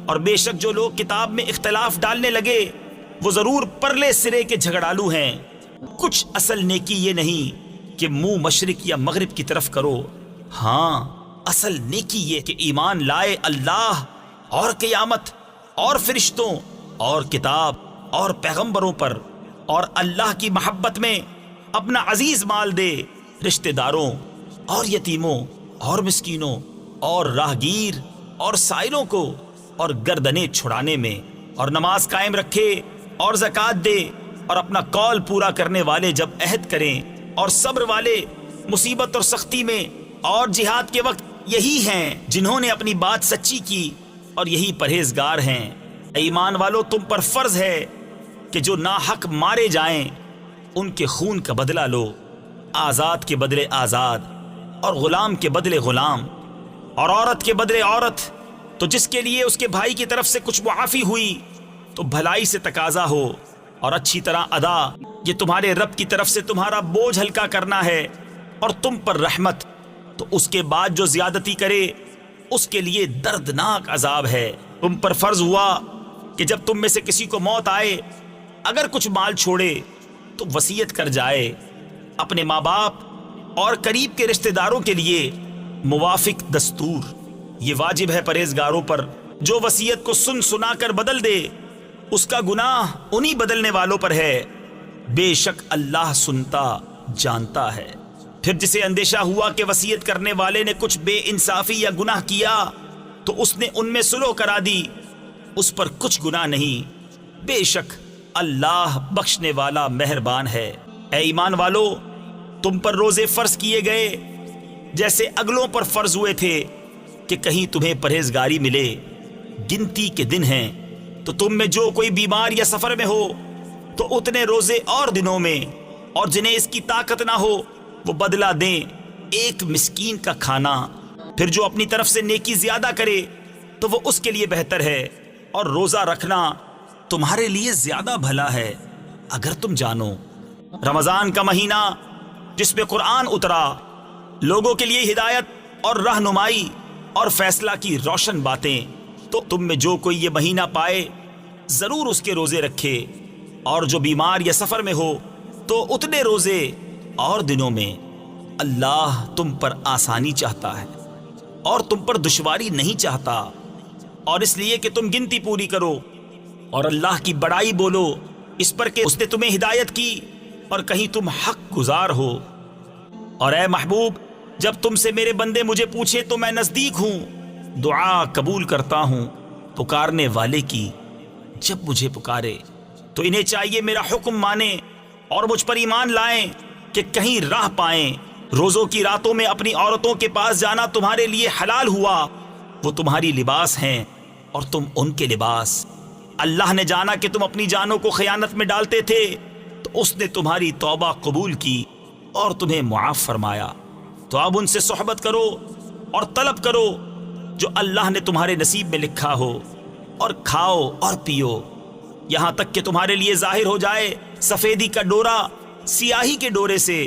اور بے شک جو لوگ کتاب میں اختلاف ڈالنے لگے وہ ضرور پرلے سرے کے جھگڑالو ہیں۔ کچھ اصل نیکی یہ نہیں کہ منہ مشرق یا مغرب کی طرف کرو، ہاں اصل نیکی یہ کہ ایمان لائے اللہ اور قیامت اور فرشتوں اور کتاب اور پیغمبروں پر، اور اللہ کی محبت میں اپنا عزیز مال دے رشتہ داروں اور یتیموں اور مسکینوں اور راہگیر اور سائلوں کو، اور گردنیں چھڑانے میں، اور نماز قائم رکھے اور زکوٰۃ دے، اور اپنا قول پورا کرنے والے جب عہد کریں، اور صبر والے مصیبت اور سختی میں اور جہاد کے وقت یہی ہیں جنہوں نے اپنی بات سچی کی، اور یہی پرہیزگار ہیں۔ اے ایمان والو، تم پر فرض ہے کہ جو ناحق مارے جائیں ان کے خون کا بدلہ لو، آزاد کے بدلے آزاد، اور غلام کے بدلے غلام، اور عورت کے بدلے عورت۔ تو جس کے لیے اس کے بھائی کی طرف سے کچھ معافی ہوئی تو بھلائی سے تقاضا ہو اور اچھی طرح ادا، یہ تمہارے رب کی طرف سے تمہارا بوجھ ہلکا کرنا ہے اور تم پر رحمت۔ تو اس کے بعد جو زیادتی کرے اس کے لیے دردناک عذاب ہے۔ تم پر فرض ہوا کہ جب تم میں سے کسی کو موت آئے، اگر کچھ مال چھوڑے تو وصیت کر جائے اپنے ماں باپ اور قریب کے رشتہ داروں کے لیے موافق دستور۔ یہ واجب ہے پرہیزگاروں پر، جو وصیت کو سن سنا کر بدل دے اس کا گناہ انہی بدلنے والوں پر ہے، بے شک اللہ سنتا جانتا ہے۔ پھر جسے اندیشہ ہوا کہ وصیت کرنے والے نے کچھ بے انصافی یا گناہ کیا تو اس نے ان میں صلح کرا دی، اس پر کچھ گناہ نہیں، بے شک اللہ بخشنے والا مہربان ہے۔ اے ایمان والو، تم پر روزے فرض کیے گئے جیسے اگلوں پر فرض ہوئے تھے کہ کہیں تمہیں پرہیزگاری ملے۔ گنتی کے دن ہیں تو تم میں جو کوئی بیمار یا سفر میں ہو تو اتنے روزے اور دنوں میں، اور جنہیں اس کی طاقت نہ ہو وہ بدلہ دیں ایک مسکین کا کھانا۔ پھر جو اپنی طرف سے نیکی زیادہ کرے تو وہ اس کے لیے بہتر ہے، اور روزہ رکھنا تمہارے لیے زیادہ بھلا ہے اگر تم جانو۔ رمضان کا مہینہ جس میں قرآن اترا، لوگوں کے لیے ہدایت اور رہنمائی اور فیصلہ کی روشن باتیں، تو تم میں جو کوئی یہ مہینہ پائے ضرور اس کے روزے رکھے، اور جو بیمار یا سفر میں ہو تو اتنے روزے اور دنوں میں۔ اللہ تم پر آسانی چاہتا ہے اور تم پر دشواری نہیں چاہتا، اور اس لیے کہ تم گنتی پوری کرو اور اللہ کی بڑائی بولو اس پر کہ اس نے تمہیں ہدایت کی اور کہیں تم حق گزار ہو۔ اور اے محبوب، جب تم سے میرے بندے مجھے پوچھے تو میں نزدیک ہوں، دعا قبول کرتا ہوں پکارنے والے کی۔ جب مجھے پکارے تو انہیں چاہیے میرا حکم مانیں اور مجھ پر ایمان لائیں کہ کہیں راہ پائیں۔ روزوں کی راتوں میں اپنی عورتوں کے پاس جانا تمہارے لیے حلال ہوا، وہ تمہاری لباس ہیں اور تم ان کے لباس۔ اللہ نے جانا کہ تم اپنی جانوں کو خیانت میں ڈالتے تھے تو اس نے تمہاری توبہ قبول کی اور تمہیں معاف فرمایا۔ تو اب ان سے صحبت کرو اور طلب کرو جو اللہ نے تمہارے نصیب میں لکھا ہو، اور کھاؤ اور پیو یہاں تک کہ تمہارے لیے ظاہر ہو جائے سفیدی کا ڈورا سیاہی کے ڈورے سے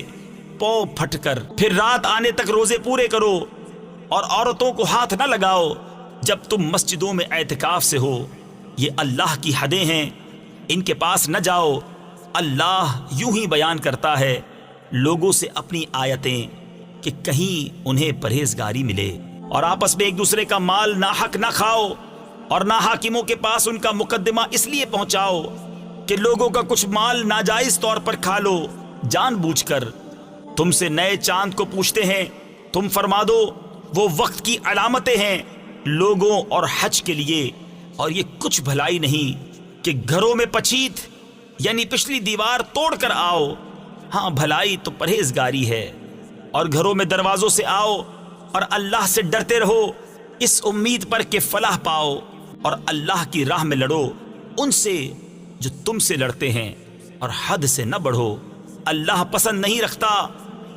پو پھٹ کر۔ پھر رات آنے تک روزے پورے کرو اور عورتوں کو ہاتھ نہ لگاؤ جب تم مسجدوں میں اعتکاف سے ہو، یہ اللہ کی حدیں ہیں، ان کے پاس نہ جاؤ۔ اللہ یوں ہی بیان کرتا ہے لوگوں سے اپنی آیتیں کہ کہیں انہیں پرہیزگاری ملے۔ اور آپس میں ایک دوسرے کا مال ناحق نہ کھاؤ، اور نہ حاکموں کے پاس ان کا مقدمہ اس لیے پہنچاؤ کہ لوگوں کا کچھ مال ناجائز طور پر کھا لو جان بوجھ کر۔ تم سے نئے چاند کو پوچھتے ہیں، تم فرما دو وہ وقت کی علامتیں ہیں لوگوں اور حج کے لیے، اور یہ کچھ بھلائی نہیں کہ گھروں میں پچیت یعنی پچھلی دیوار توڑ کر آؤ، ہاں بھلائی تو پرہیزگاری ہے۔ اور گھروں میں دروازوں سے آؤ اور اللہ سے ڈرتے رہو اس امید پر کہ فلاح پاؤ، اور اللہ کی راہ میں لڑو ان سے جو تم سے لڑتے ہیں، اور حد سے نہ بڑھو، اللہ پسند نہیں رکھتا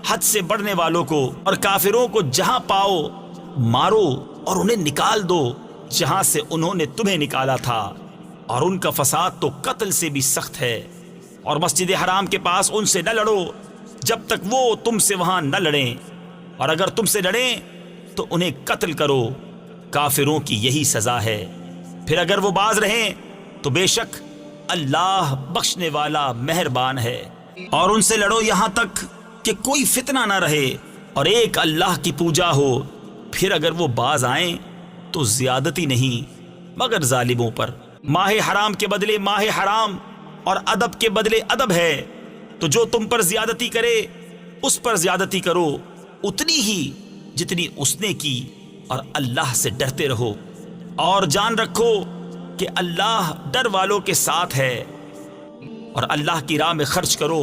حد سے بڑھنے والوں کو۔ اور کافروں کو جہاں پاؤ مارو اور انہیں نکال دو جہاں سے انہوں نے تمہیں نکالا تھا، اور ان کا فساد تو قتل سے بھی سخت ہے۔ اور مسجد حرام کے پاس ان سے نہ لڑو جب تک وہ تم سے وہاں نہ لڑیں، اور اگر تم سے لڑیں تو انہیں قتل کرو، کافروں کی یہی سزا ہے۔ پھر اگر وہ باز رہیں تو بے شک اللہ بخشنے والا مہربان ہے۔ اور ان سے لڑو یہاں تک کہ کوئی فتنہ نہ رہے اور ایک اللہ کی پوجا ہو۔ پھر اگر وہ باز آئیں تو زیادتی نہیں مگر ظالموں پر۔ ماہ حرام کے بدلے ماہ حرام اور ادب کے بدلے ادب ہے، تو جو تم پر زیادتی کرے اس پر زیادتی کرو اتنی ہی جتنی اس نے کی، اور اللہ سے ڈرتے رہو اور جان رکھو کہ اللہ ڈر والوں کے ساتھ ہے۔ اور اللہ کی راہ میں خرچ کرو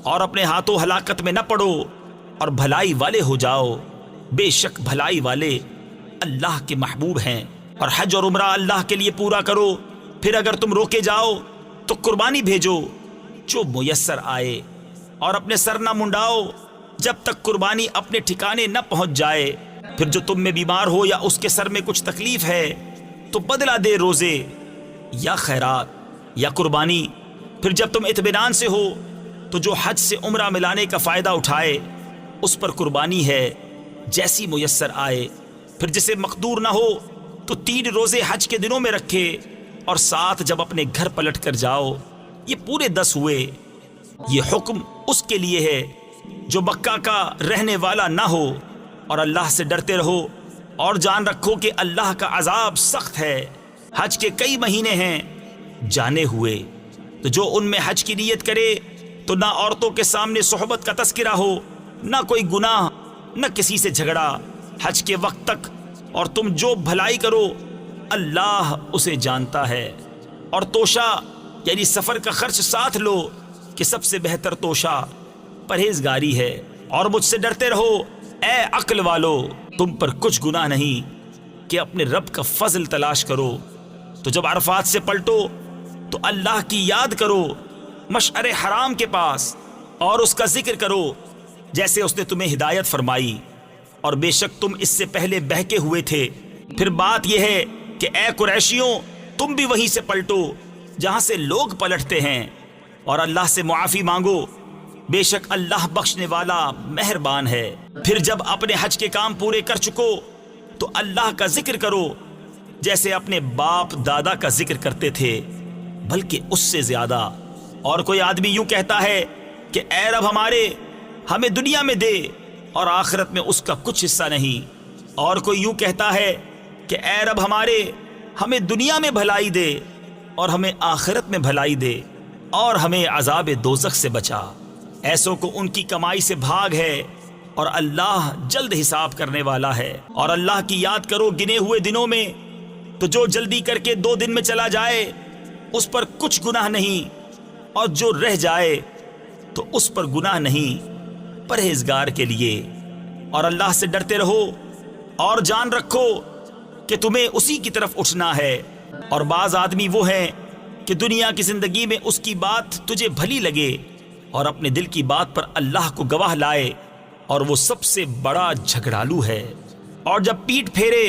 اور اپنے ہاتھوں ہلاکت میں نہ پڑو، اور بھلائی والے ہو جاؤ، بے شک بھلائی والے اللہ کے محبوب ہیں۔ اور حج اور عمرہ اللہ کے لیے پورا کرو، پھر اگر تم روکے جاؤ تو قربانی بھیجو جو میسر آئے، اور اپنے سر نہ منڈاؤ جب تک قربانی اپنے ٹھکانے نہ پہنچ جائے۔ پھر جو تم میں بیمار ہو یا اس کے سر میں کچھ تکلیف ہے تو بدلہ دے روزے یا خیرات یا قربانی۔ پھر جب تم اطمینان سے ہو تو جو حج سے عمرہ ملانے کا فائدہ اٹھائے اس پر قربانی ہے جیسی میسر آئے۔ پھر جسے مقدور نہ ہو تو 3 روزے حج کے دنوں میں رکھے، اور 7 جب اپنے گھر پلٹ کر جاؤ۔ یہ پورے 10 ہوئے۔ یہ حکم اس کے لیے ہے جو مکہ کا رہنے والا نہ ہو، اور اللہ سے ڈرتے رہو اور جان رکھو کہ اللہ کا عذاب سخت ہے۔ حج کے کئی مہینے ہیں جانے ہوئے، تو جو ان میں حج کی نیت کرے تو نہ عورتوں کے سامنے صحبت کا تذکرہ ہو، نہ کوئی گناہ، نہ کسی سے جھگڑا حج کے وقت تک، اور تم جو بھلائی کرو اللہ اسے جانتا ہے۔ اور توشہ یعنی سفر کا خرچ ساتھ لو کہ سب سے بہتر توشہ پرہیزگاری ہے۔ اور مجھ سے ڈرتے رہو اے عقل والو، تم پر کچھ گناہ نہیں کہ اپنے رب کا فضل تلاش کرو۔ تو جب عرفات سے پلٹو تو اللہ کی یاد کرو مشعر حرام کے پاس، اور اس کا ذکر کرو جیسے اس نے تمہیں ہدایت فرمائی، اور بے شک تم اس سے پہلے بہکے ہوئے تھے۔ پھر بات یہ ہے کہ اے قریشیوں، تم بھی وہیں سے پلٹو جہاں سے لوگ پلٹتے ہیں، اور اللہ سے معافی مانگو، بے شک اللہ بخشنے والا مہربان ہے۔ پھر جب اپنے حج کے کام پورے کر چکو تو اللہ کا ذکر کرو جیسے اپنے باپ دادا کا ذکر کرتے تھے، بلکہ اس سے زیادہ۔ اور کوئی آدمی یوں کہتا ہے کہ اے رب ہمارے، ہمیں دنیا میں دے اور آخرت میں اس کا کچھ حصہ نہیں، اور کوئی یوں کہتا ہے کہ اے رب ہمارے، ہمیں دنیا میں بھلائی دے اور ہمیں آخرت میں بھلائی دے، اور ہمیں عذاب دوزخ سے بچا۔ ایسوں کو ان کی کمائی سے بھاگ ہے، اور اللہ جلد حساب کرنے والا ہے۔ اور اللہ کی یاد کرو گنے ہوئے دنوں میں، تو جو جلدی کر کے 2 دن میں چلا جائے اس پر کچھ گناہ نہیں، اور جو رہ جائے تو اس پر گناہ نہیں پرہیزگار کے لیے۔ اور اللہ سے ڈرتے رہو اور جان رکھو کہ تمہیں اسی کی طرف اٹھنا ہے۔ اور بعض آدمی وہ ہیں کہ دنیا کی زندگی میں اس کی بات تجھے بھلی لگے اور اپنے دل کی بات پر اللہ کو گواہ لائے، اور وہ سب سے بڑا جھگڑالو ہے۔ اور جب پیٹ پھیرے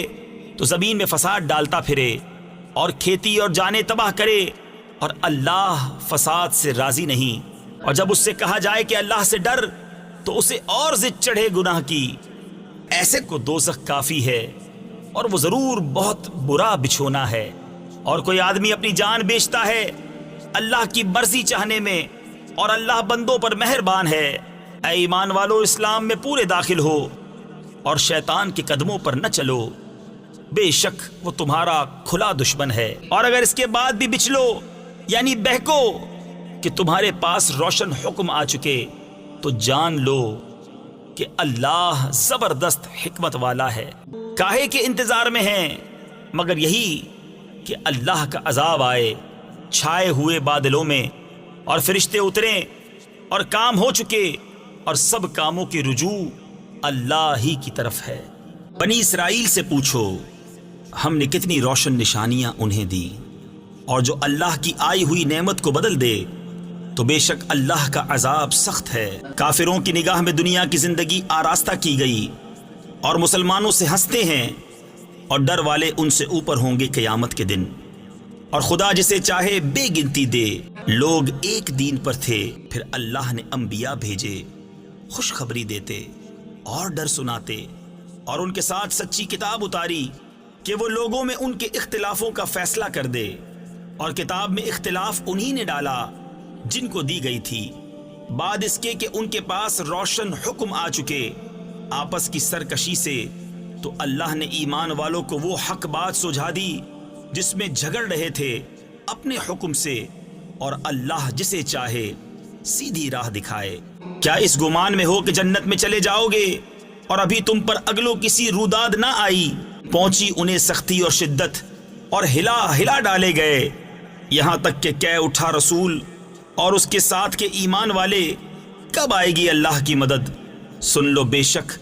تو زمین میں فساد ڈالتا پھرے اور کھیتی اور جانیں تباہ کرے، اور اللہ فساد سے راضی نہیں۔ اور جب اس سے کہا جائے کہ اللہ سے ڈر تو اسے اور ضد چڑھے گناہ کی۔ ایسے کو دوزخ کافی ہے، اور وہ ضرور بہت برا بچھونا ہے۔ اور کوئی آدمی اپنی جان بیچتا ہے اللہ کی مرضی چاہنے میں، اور اللہ بندوں پر مہربان ہے۔ اے ایمان والو، اسلام میں پورے داخل ہو اور شیطان کے قدموں پر نہ چلو، بے شک وہ تمہارا کھلا دشمن ہے۔ اور اگر اس کے بعد بھی بچلو یعنی بہکو کہ تمہارے پاس روشن حکم آ چکے، تو جان لو کہ اللہ زبردست حکمت والا ہے۔ کاہے کے انتظار میں ہیں مگر یہی کہ اللہ کا عذاب آئے چھائے ہوئے بادلوں میں، اور فرشتے اتریں اور کام ہو چکے، اور سب کاموں کی رجوع اللہ ہی کی طرف ہے۔ بنی اسرائیل سے پوچھو ہم نے کتنی روشن نشانیاں انہیں دی، اور جو اللہ کی آئی ہوئی نعمت کو بدل دے تو بے شک اللہ کا عذاب سخت ہے۔ کافروں کی نگاہ میں دنیا کی زندگی آراستہ کی گئی، اور مسلمانوں سے ہنستے ہیں اور ڈر والے ان سے اوپر ہوں گے قیامت کے دن۔ اور خدا جسے چاہے بے گنتی دے۔ لوگ ایک دین پر تھے، پھر اللہ نے انبیاء بھیجے، خوشخبری دیتے اور ڈر سناتے، اور ان کے ساتھ سچی کتاب اتاری کہ وہ لوگوں میں ان کے اختلافوں کا فیصلہ کر دے۔ اور کتاب میں اختلاف انہی نے ڈالا جن کو دی گئی تھی، بعد اس کے کہ ان کے پاس روشن حکم آ چکے آپس کی سرکشی سے۔ تو اللہ نے ایمان والوں کو وہ حق بات سجھا دی جس میں جھگڑ رہے تھے اپنے حکم سے، اور اللہ جسے چاہے سیدھی راہ دکھائے۔ کیا اس گمان میں ہو کہ جنت میں چلے جاؤ گے اور ابھی تم پر اگلو کسی روداد نہ آئی؟ پہنچی انہیں سختی اور شدت، اور ہلا ہلا ڈالے گئے، یہاں تک کہ کہہ اٹھا رسول اور اس کے ساتھ کے ایمان والے، کب آئے گی اللہ کی مدد؟ سن لو، بے شک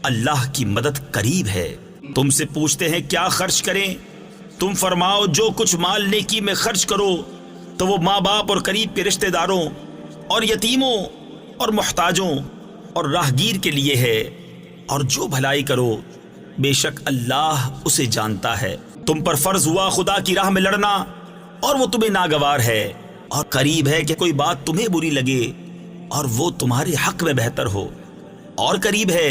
اللہ کی مدد قریب ہے۔ تم سے پوچھتے ہیں کیا خرچ کریں؟ تم فرماؤ جو کچھ مال نیکی میں خرچ کرو تو وہ ماں باپ اور قریب کے رشتہ داروں اور یتیموں اور محتاجوں اور راہگیر کے لیے ہے، اور جو بھلائی کرو بے شک اللہ اسے جانتا ہے۔ تم پر فرض ہوا خدا کی راہ میں لڑنا، اور وہ تمہیں ناگوار ہے، اور قریب ہے کہ کوئی بات تمہیں بری لگے اور وہ تمہارے حق میں بہتر ہو، اور قریب ہے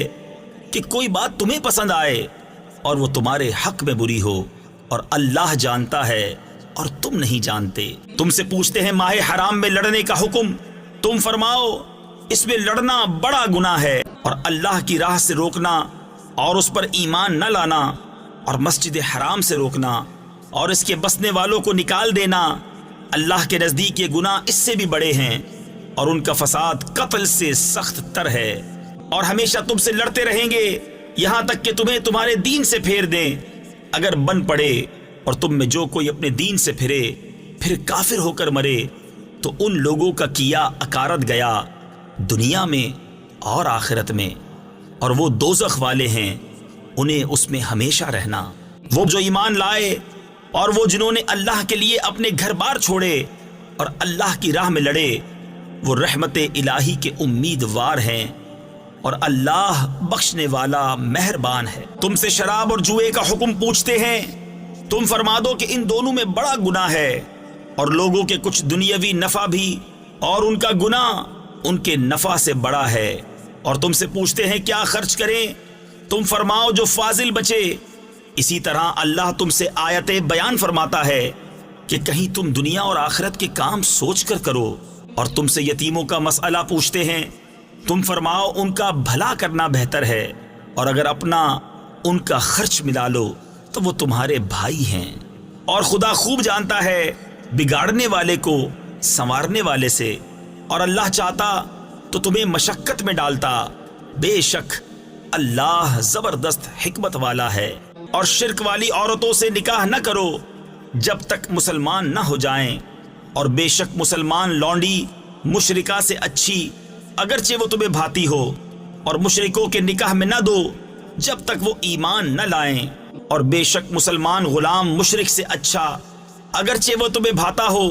کہ کوئی بات تمہیں پسند آئے اور وہ تمہارے حق میں بری ہو، اور اللہ جانتا ہے اور تم نہیں جانتے۔ تم سے پوچھتے ہیں ماہ حرام میں لڑنے کا حکم، تم فرماؤ اس میں لڑنا بڑا گناہ ہے، اور اللہ کی راہ سے روکنا اور اس پر ایمان نہ لانا، اور مسجد حرام سے روکنا اور اس کے بسنے والوں کو نکال دینا، اللہ کے نزدیک یہ گناہ اس سے بھی بڑے ہیں، اور ان کا فساد قتل سے سخت تر ہے۔ اور ہمیشہ تم سے لڑتے رہیں گے یہاں تک کہ تمہیں تمہارے دین سے پھیر دیں، اگر بن پڑے اور تم میں جو کوئی اپنے دین سے پھرے پھر کافر ہو کر مرے تو ان لوگوں کا کیا اکارت گیا دنیا میں اور آخرت میں، اور وہ دوزخ والے ہیں، انہیں اس میں ہمیشہ رہنا۔ وہ جو ایمان لائے اور وہ جنہوں نے اللہ کے لیے اپنے گھر بار چھوڑے اور اللہ کی راہ میں لڑے، وہ رحمت الہی کے امیدوار ہیں، اور اللہ بخشنے والا مہربان ہے۔ تم سے شراب اور جوئے کا حکم پوچھتے ہیں، تم فرما دو کہ ان دونوں میں بڑا گناہ ہے، اور لوگوں کے کچھ دنیاوی نفع بھی، اور ان کا گناہ ان کے نفع سے بڑا ہے۔ اور تم سے پوچھتے ہیں کیا خرچ کریں؟ تم فرماؤ جو فاضل بچے۔ اسی طرح اللہ تم سے آیتیں بیان فرماتا ہے کہ کہیں تم دنیا اور آخرت کے کام سوچ کر کرو۔ اور تم سے یتیموں کا مسئلہ پوچھتے ہیں، تم فرماؤ ان کا بھلا کرنا بہتر ہے، اور اگر اپنا ان کا خرچ ملا لو تو وہ تمہارے بھائی ہیں، اور خدا خوب جانتا ہے بگاڑنے والے کو سنوارنے والے سے، اور اللہ چاہتا تو تمہیں مشقت میں ڈالتا، بے شک اللہ زبردست حکمت والا ہے۔ اور شرک والی عورتوں سے نکاح نہ کرو جب تک مسلمان نہ ہو جائیں، اور بے شک مسلمان لونڈی مشرکہ سے اچھی اگرچہ وہ تمہیں بھاتی ہو، اور مشرکوں کے نکاح میں نہ دو جب تک وہ ایمان نہ لائیں، اور بے شک مسلمان غلام مشرک سے اچھا اگرچہ وہ تمہیں بھاتا ہو،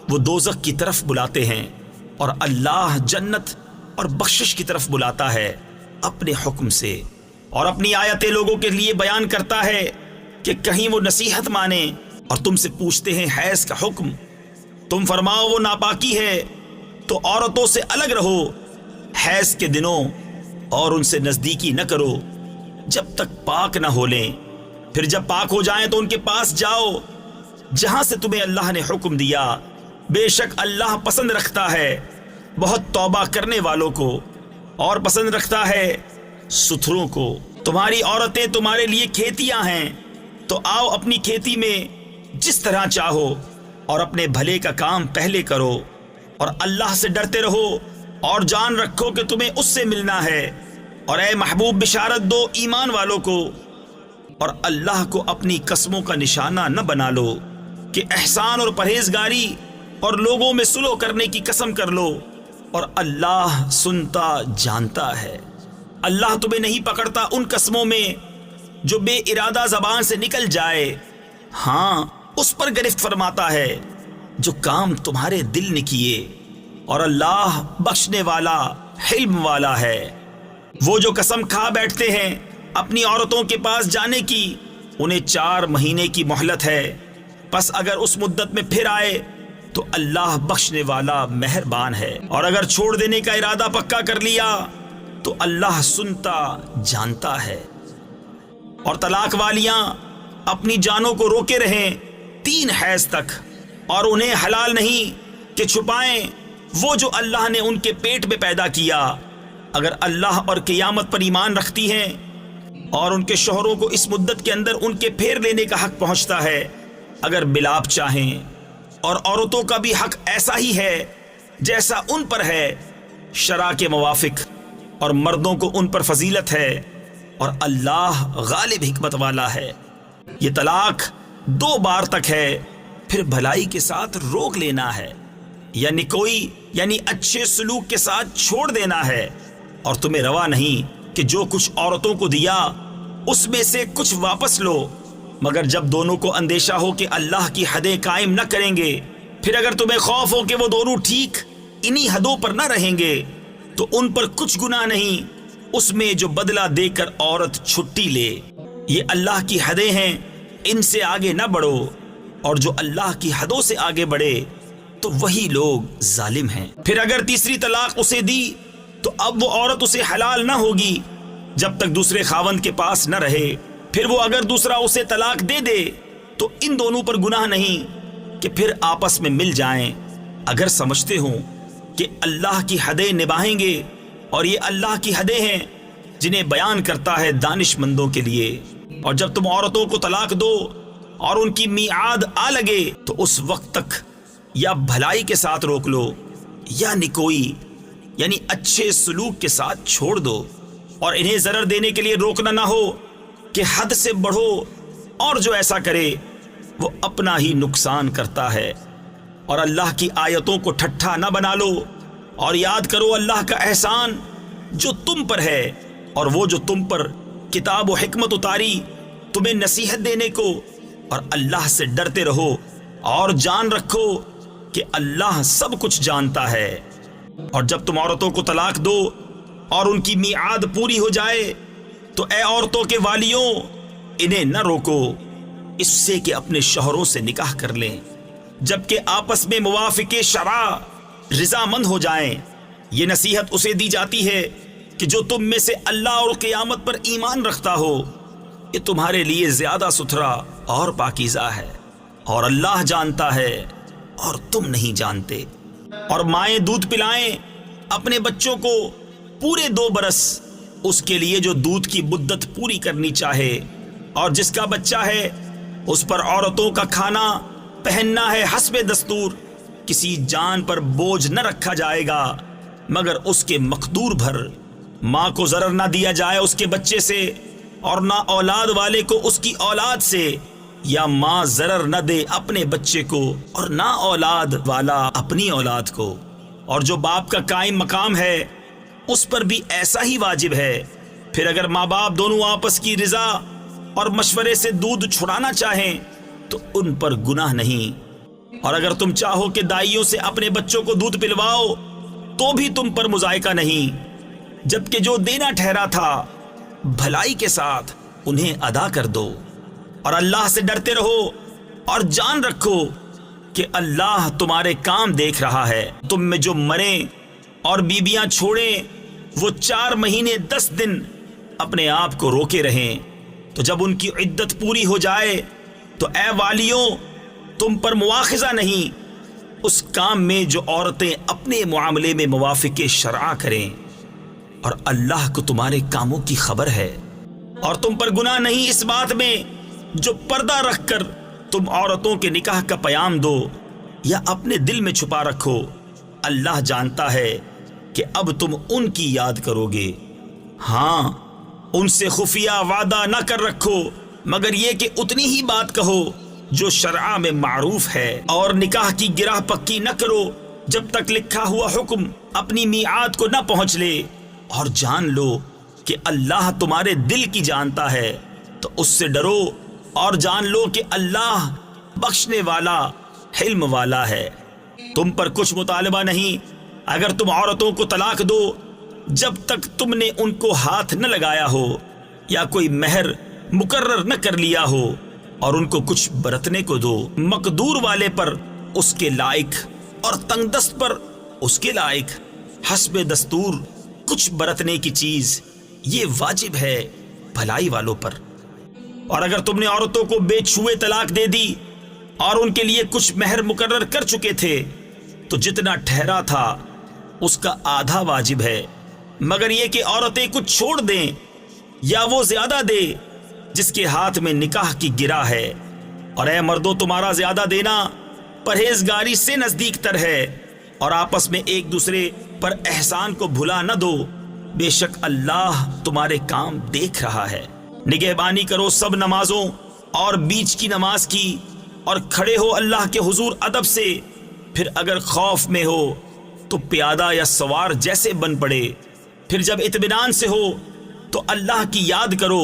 وہ دوزخ کی طرف بلاتے ہیں، اور اللہ جنت اور بخشش کی طرف بلاتا ہے اپنے حکم سے۔ اور اپنی آیتیں لوگوں کے لیے بیان کرتا ہے کہ کہیں وہ نصیحت مانے۔ اور تم سے پوچھتے ہیں حیض کا حکم، تم فرماؤ وہ ناپاکی ہے، تو عورتوں سے الگ رہو حیض کے دنوں، اور ان سے نزدیکی نہ کرو جب تک پاک نہ ہو لیں، پھر جب پاک ہو جائیں تو ان کے پاس جاؤ جہاں سے تمہیں اللہ نے حکم دیا، بے شک اللہ پسند رکھتا ہے بہت توبہ کرنے والوں کو، اور پسند رکھتا ہے ستھروں کو۔ تمہاری عورتیں تمہارے لیے کھیتیاں ہیں، تو آؤ اپنی کھیتی میں جس طرح چاہو، اور اپنے بھلے کا کام پہلے کرو، اور اللہ سے ڈرتے رہو، اور جان رکھو کہ تمہیں اس سے ملنا ہے۔ اور اے محبوب بشارت دو ایمان والوں کو، اور اللہ کو اپنی قسموں کا نشانہ نہ بنا لو کہ احسان اور پرہیزگاری اور لوگوں میں صلح کرنے کی قسم کر لو، اور اللہ سنتا جانتا ہے۔ اللہ تمہیں نہیں پکڑتا ان قسموں میں جو بے ارادہ زبان سے نکل جائے، ہاں اس پر گرفت فرماتا ہے جو کام تمہارے دل نے کیے، اور اللہ بخشنے والا حلم والا ہے۔ وہ جو قسم کھا بیٹھتے ہیں اپنی عورتوں کے پاس جانے کی انہیں 4 مہینے کی مہلت ہے، پس اگر اس مدت میں پھر آئے تو اللہ بخشنے والا مہربان ہے، اور اگر چھوڑ دینے کا ارادہ پکا کر لیا تو اللہ سنتا جانتا ہے۔ اور طلاق والیاں اپنی جانوں کو روکے رہیں 3 حیض تک، اور انہیں حلال نہیں کہ چھپائیں وہ جو اللہ نے ان کے پیٹ میں پیدا کیا، اگر اللہ اور قیامت پر ایمان رکھتی ہیں، اور ان کے شوہروں کو اس مدت کے اندر ان کے پھیر لینے کا حق پہنچتا ہے اگر بلاپ چاہیں، اور عورتوں کا بھی حق ایسا ہی ہے جیسا ان پر ہے شرع کے موافق، اور مردوں کو ان پر فضیلت ہے، اور اللہ غالب حکمت والا ہے۔ یہ طلاق 2 بار تک ہے، پھر بھلائی کے ساتھ روک لینا ہے، یعنی اچھے سلوک کے ساتھ چھوڑ دینا ہے، اور تمہیں روا نہیں کہ جو کچھ عورتوں کو دیا اس میں سے کچھ واپس لو، مگر جب دونوں کو اندیشہ ہو کہ اللہ کی حدیں قائم نہ کریں گے، پھر اگر تمہیں خوف ہو کہ وہ دونوں ٹھیک انہی حدوں پر نہ رہیں گے تو ان پر کچھ گناہ نہیں اس میں جو بدلہ دے کر عورت چھٹی لے۔ یہ اللہ کی حدیں ہیں، ان سے آگے نہ بڑھو، اور جو اللہ کی حدوں سے آگے بڑھے تو وہی لوگ ظالم ہیں۔ پھر اگر تیسری طلاق اسے دی تو اب وہ عورت اسے حلال نہ ہوگی جب تک دوسرے خاوند کے پاس نہ رہے، پھر وہ اگر دوسرا اسے طلاق دے دے تو ان دونوں پر گناہ نہیں کہ پھر آپس میں مل جائیں، اگر سمجھتے ہوں کہ اللہ کی حدیں نبھائیں گے، اور یہ اللہ کی حدیں ہیں جنہیں بیان کرتا ہے دانش مندوں کے لیے۔ اور جب تم عورتوں کو طلاق دو اور ان کی میعاد آ لگے تو اس وقت تک یا بھلائی کے ساتھ روک لو یا نکوئی یعنی اچھے سلوک کے ساتھ چھوڑ دو، اور انہیں ضرر دینے کے لیے روکنا نہ ہو کہ حد سے بڑھو، اور جو ایسا کرے وہ اپنا ہی نقصان کرتا ہے۔ اور اللہ کی آیتوں کو ٹھٹھا نہ بنا لو، اور یاد کرو اللہ کا احسان جو تم پر ہے، اور وہ جو تم پر کتاب و حکمت اتاری تمہیں نصیحت دینے کو، اور اللہ سے ڈرتے رہو اور جان رکھو کہ اللہ سب کچھ جانتا ہے۔ اور جب تم عورتوں کو طلاق دو اور ان کی میعاد پوری ہو جائے تو اے عورتوں کے والیوں انہیں نہ روکو اس سے کہ اپنے شوہروں سے نکاح کر لیں، جبکہ آپس میں موافق شرع رضامند ہو جائیں۔ یہ نصیحت اسے دی جاتی ہے کہ جو تم میں سے اللہ اور قیامت پر ایمان رکھتا ہو، یہ تمہارے لیے زیادہ ستھرا اور پاکیزہ ہے، اور اللہ جانتا ہے اور تم نہیں جانتے۔ اور مائیں دودھ پلائیں اپنے بچوں کو پورے 2 برس اس کے لیے جو دودھ کی مدت پوری کرنی چاہے، اور جس کا بچہ ہے اس پر عورتوں کا کھانا پہننا ہے حسب دستور، کسی جان پر بوجھ نہ رکھا جائے گا مگر اس کے مقدور بھر۔ ماں کو ضرر نہ دیا جائے اس کے بچے سے، اور نہ اولاد والے کو اس کی اولاد سے، یا ماں ضرر نہ دے اپنے بچے کو اور نہ اولاد والا اپنی اولاد کو۔ اور جو باپ کا قائم مقام ہے اس پر بھی ایسا ہی واجب ہے۔ پھر اگر ماں باپ دونوں آپس کی رضا اور مشورے سے دودھ چھڑانا چاہیں تو ان پر گناہ نہیں، اور اگر تم چاہو کہ دائیوں سے اپنے بچوں کو دودھ پلواؤ تو بھی تم پر مذائقہ نہیں، جبکہ جو دینا ٹھہرا تھا بھلائی کے ساتھ انہیں ادا کر دو۔ اور اللہ سے ڈرتے رہو اور جان رکھو کہ اللہ تمہارے کام دیکھ رہا ہے۔ تم میں جو مریں اور بیویاں چھوڑیں وہ 4 مہینے 10 دن اپنے آپ کو روکے رہیں، تو جب ان کی عدت پوری ہو جائے تو اے والیوں تم پر مواخذہ نہیں اس کام میں جو عورتیں اپنے معاملے میں موافق شرع کریں، اور اللہ کو تمہارے کاموں کی خبر ہے۔ اور تم پر گناہ نہیں اس بات میں جو پردہ رکھ کر تم عورتوں کے نکاح کا پیام دو یا اپنے دل میں چھپا رکھو، اللہ جانتا ہے کہ اب تم ان کی یاد کرو گے۔ ہاں ان سے خفیہ وعدہ نہ کر رکھو مگر یہ کہ اتنی ہی بات کہو جو شرع میں معروف ہے، اور نکاح کی گرہ پکی نہ کرو جب تک لکھا ہوا حکم اپنی میعاد کو نہ پہنچ لے، اور جان لو کہ اللہ تمہارے دل کی جانتا ہے، تو اس سے ڈرو اور جان لو کہ اللہ بخشنے والا حلم والا ہے۔ تم پر کچھ مطالبہ نہیں اگر تم عورتوں کو طلاق دو جب تک تم نے ان کو ہاتھ نہ لگایا ہو، یا کوئی مہر مقرر نہ کر لیا ہو، اور ان کو کچھ برتنے کو دو، مقدور والے پر اس کے لائق اور تنگ دست پر اس کے لائق، حسب دستور کچھ برتنے کی چیز، یہ واجب ہے بھلائی والوں پر۔ اور اگر تم نے عورتوں کو بے چھوئے طلاق دے دی اور ان کے لیے کچھ مہر مقرر کر چکے تھے تو جتنا ٹھہرا تھا اس کا آدھا واجب ہے، مگر یہ کہ عورتیں کچھ چھوڑ دیں یا وہ زیادہ دے جس کے ہاتھ میں نکاح کی گرہ ہے۔ اور اے مردوں، تمہارا زیادہ دینا پرہیزگاری سے نزدیک تر ہے، اور آپس میں ایک دوسرے پر احسان کو بھلا نہ دو، بے شک اللہ تمہارے کام دیکھ رہا ہے۔ نگہبانی کرو سب نمازوں اور بیچ کی نماز کی، اور کھڑے ہو اللہ کے حضور ادب سے، پھر اگر خوف میں ہو تو پیادہ یا سوار جیسے بن پڑے، پھر جب اطمینان سے ہو تو اللہ کی یاد کرو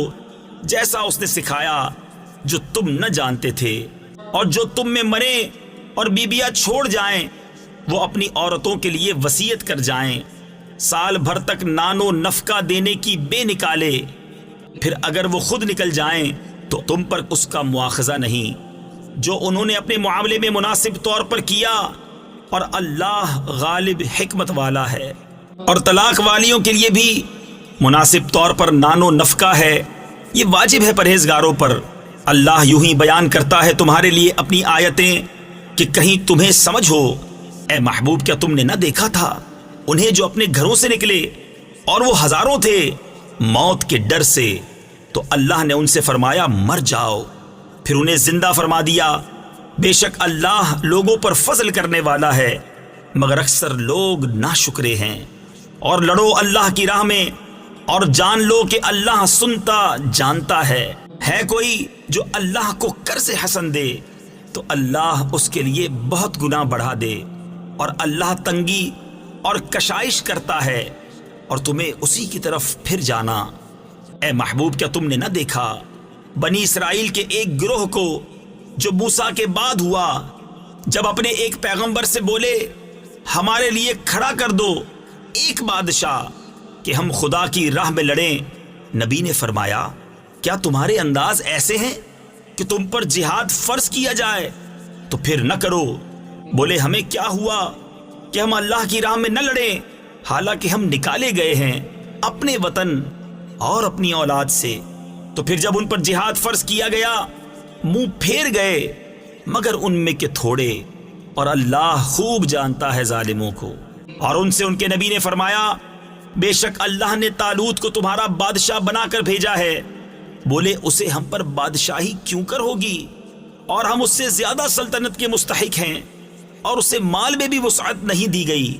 جیسا اس نے سکھایا جو تم نہ جانتے تھے۔ اور جو تم میں مرے اور بیویاں چھوڑ جائیں وہ اپنی عورتوں کے لیے وصیت کر جائیں، سال بھر تک نان و نفقہ دینے کی بے نکالے، پھر اگر وہ خود نکل جائیں تو تم پر اس کا مواخذہ نہیں، جو انہوں نے اپنے معاملے میں مناسب طور پر کیا، اور اللہ غالب حکمت والا ہے۔ اور طلاق والیوں کے لیے بھی مناسب طور پر نان و نفقہ ہے، یہ واجب ہے پرہیزگاروں پر۔ اللہ یوں ہی بیان کرتا ہے تمہارے لیے اپنی آیتیں کہ کہیں تمہیں سمجھ ہو۔ اے محبوب، کیا تم نے نہ دیکھا تھا انہیں جو اپنے گھروں سے نکلے اور وہ ہزاروں تھے موت کے ڈر سے، تو اللہ نے ان سے فرمایا مر جاؤ، پھر انہیں زندہ فرما دیا۔ بے شک اللہ لوگوں پر فضل کرنے والا ہے، مگر اکثر لوگ ناشکرے ہیں۔ اور لڑو اللہ کی راہ میں اور جان لو کہ اللہ سنتا جانتا ہے۔ ہے کوئی جو اللہ کو قرض حسن دے تو اللہ اس کے لیے بہت گناہ بڑھا دے، اور اللہ تنگی اور کشائش کرتا ہے اور تمہیں اسی کی طرف پھر جانا۔ اے محبوب، کیا تم نے نہ دیکھا بنی اسرائیل کے ایک گروہ کو جو موسیٰ کے بعد ہوا، جب اپنے ایک پیغمبر سے بولے ہمارے لیے کھڑا کر دو ایک بادشاہ کہ ہم خدا کی راہ میں لڑیں؟ نبی نے فرمایا کیا تمہارے انداز ایسے ہیں کہ تم پر جہاد فرض کیا جائے تو پھر نہ کرو؟ بولے ہمیں کیا ہوا کہ ہم اللہ کی راہ میں نہ لڑیں، حالانکہ ہم نکالے گئے ہیں اپنے وطن اور اپنی اولاد سے۔ تو پھر جب ان پر جہاد فرض کیا گیا منہ پھیر گئے، مگر ان میں کے تھوڑے، اور اللہ خوب جانتا ہے ظالموں کو۔ اور ان سے ان کے نبی نے فرمایا بے شک اللہ نے طالوت کو تمہارا بادشاہ بنا کر بھیجا ہے۔ بولے اسے ہم پر بادشاہی کیوں کر ہوگی، اور ہم اس سے زیادہ سلطنت کے مستحق ہیں، اور اسے مال میں بھی وسعت نہیں دی گئی۔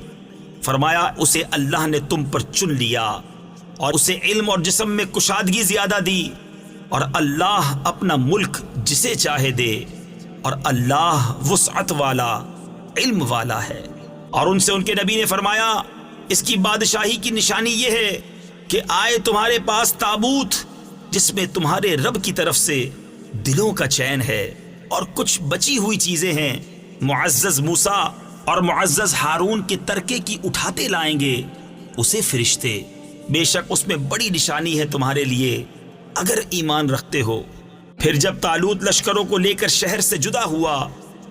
فرمایا اسے اللہ نے تم پر چن لیا اور اسے علم اور جسم میں کشادگی زیادہ دی، اور اللہ اپنا ملک جسے چاہے دے، اور اللہ وسعت والا علم والا ہے۔ اور ان سے ان کے نبی نے فرمایا اس کی بادشاہی کی نشانی یہ ہے کہ آئے تمہارے پاس تابوت جس میں تمہارے رب کی طرف سے دلوں کا چین ہے، اور کچھ بچی ہوئی چیزیں ہیں، معزز موسیٰ اور معزز ہارون کے ترکے کی اٹھاتے لائیں گے اسے فرشتے، بے شک اس میں بڑی نشانی ہے تمہارے لیے اگر ایمان رکھتے ہو۔ پھر جب طالوت لشکروں کو لے کر شہر سے جدا ہوا،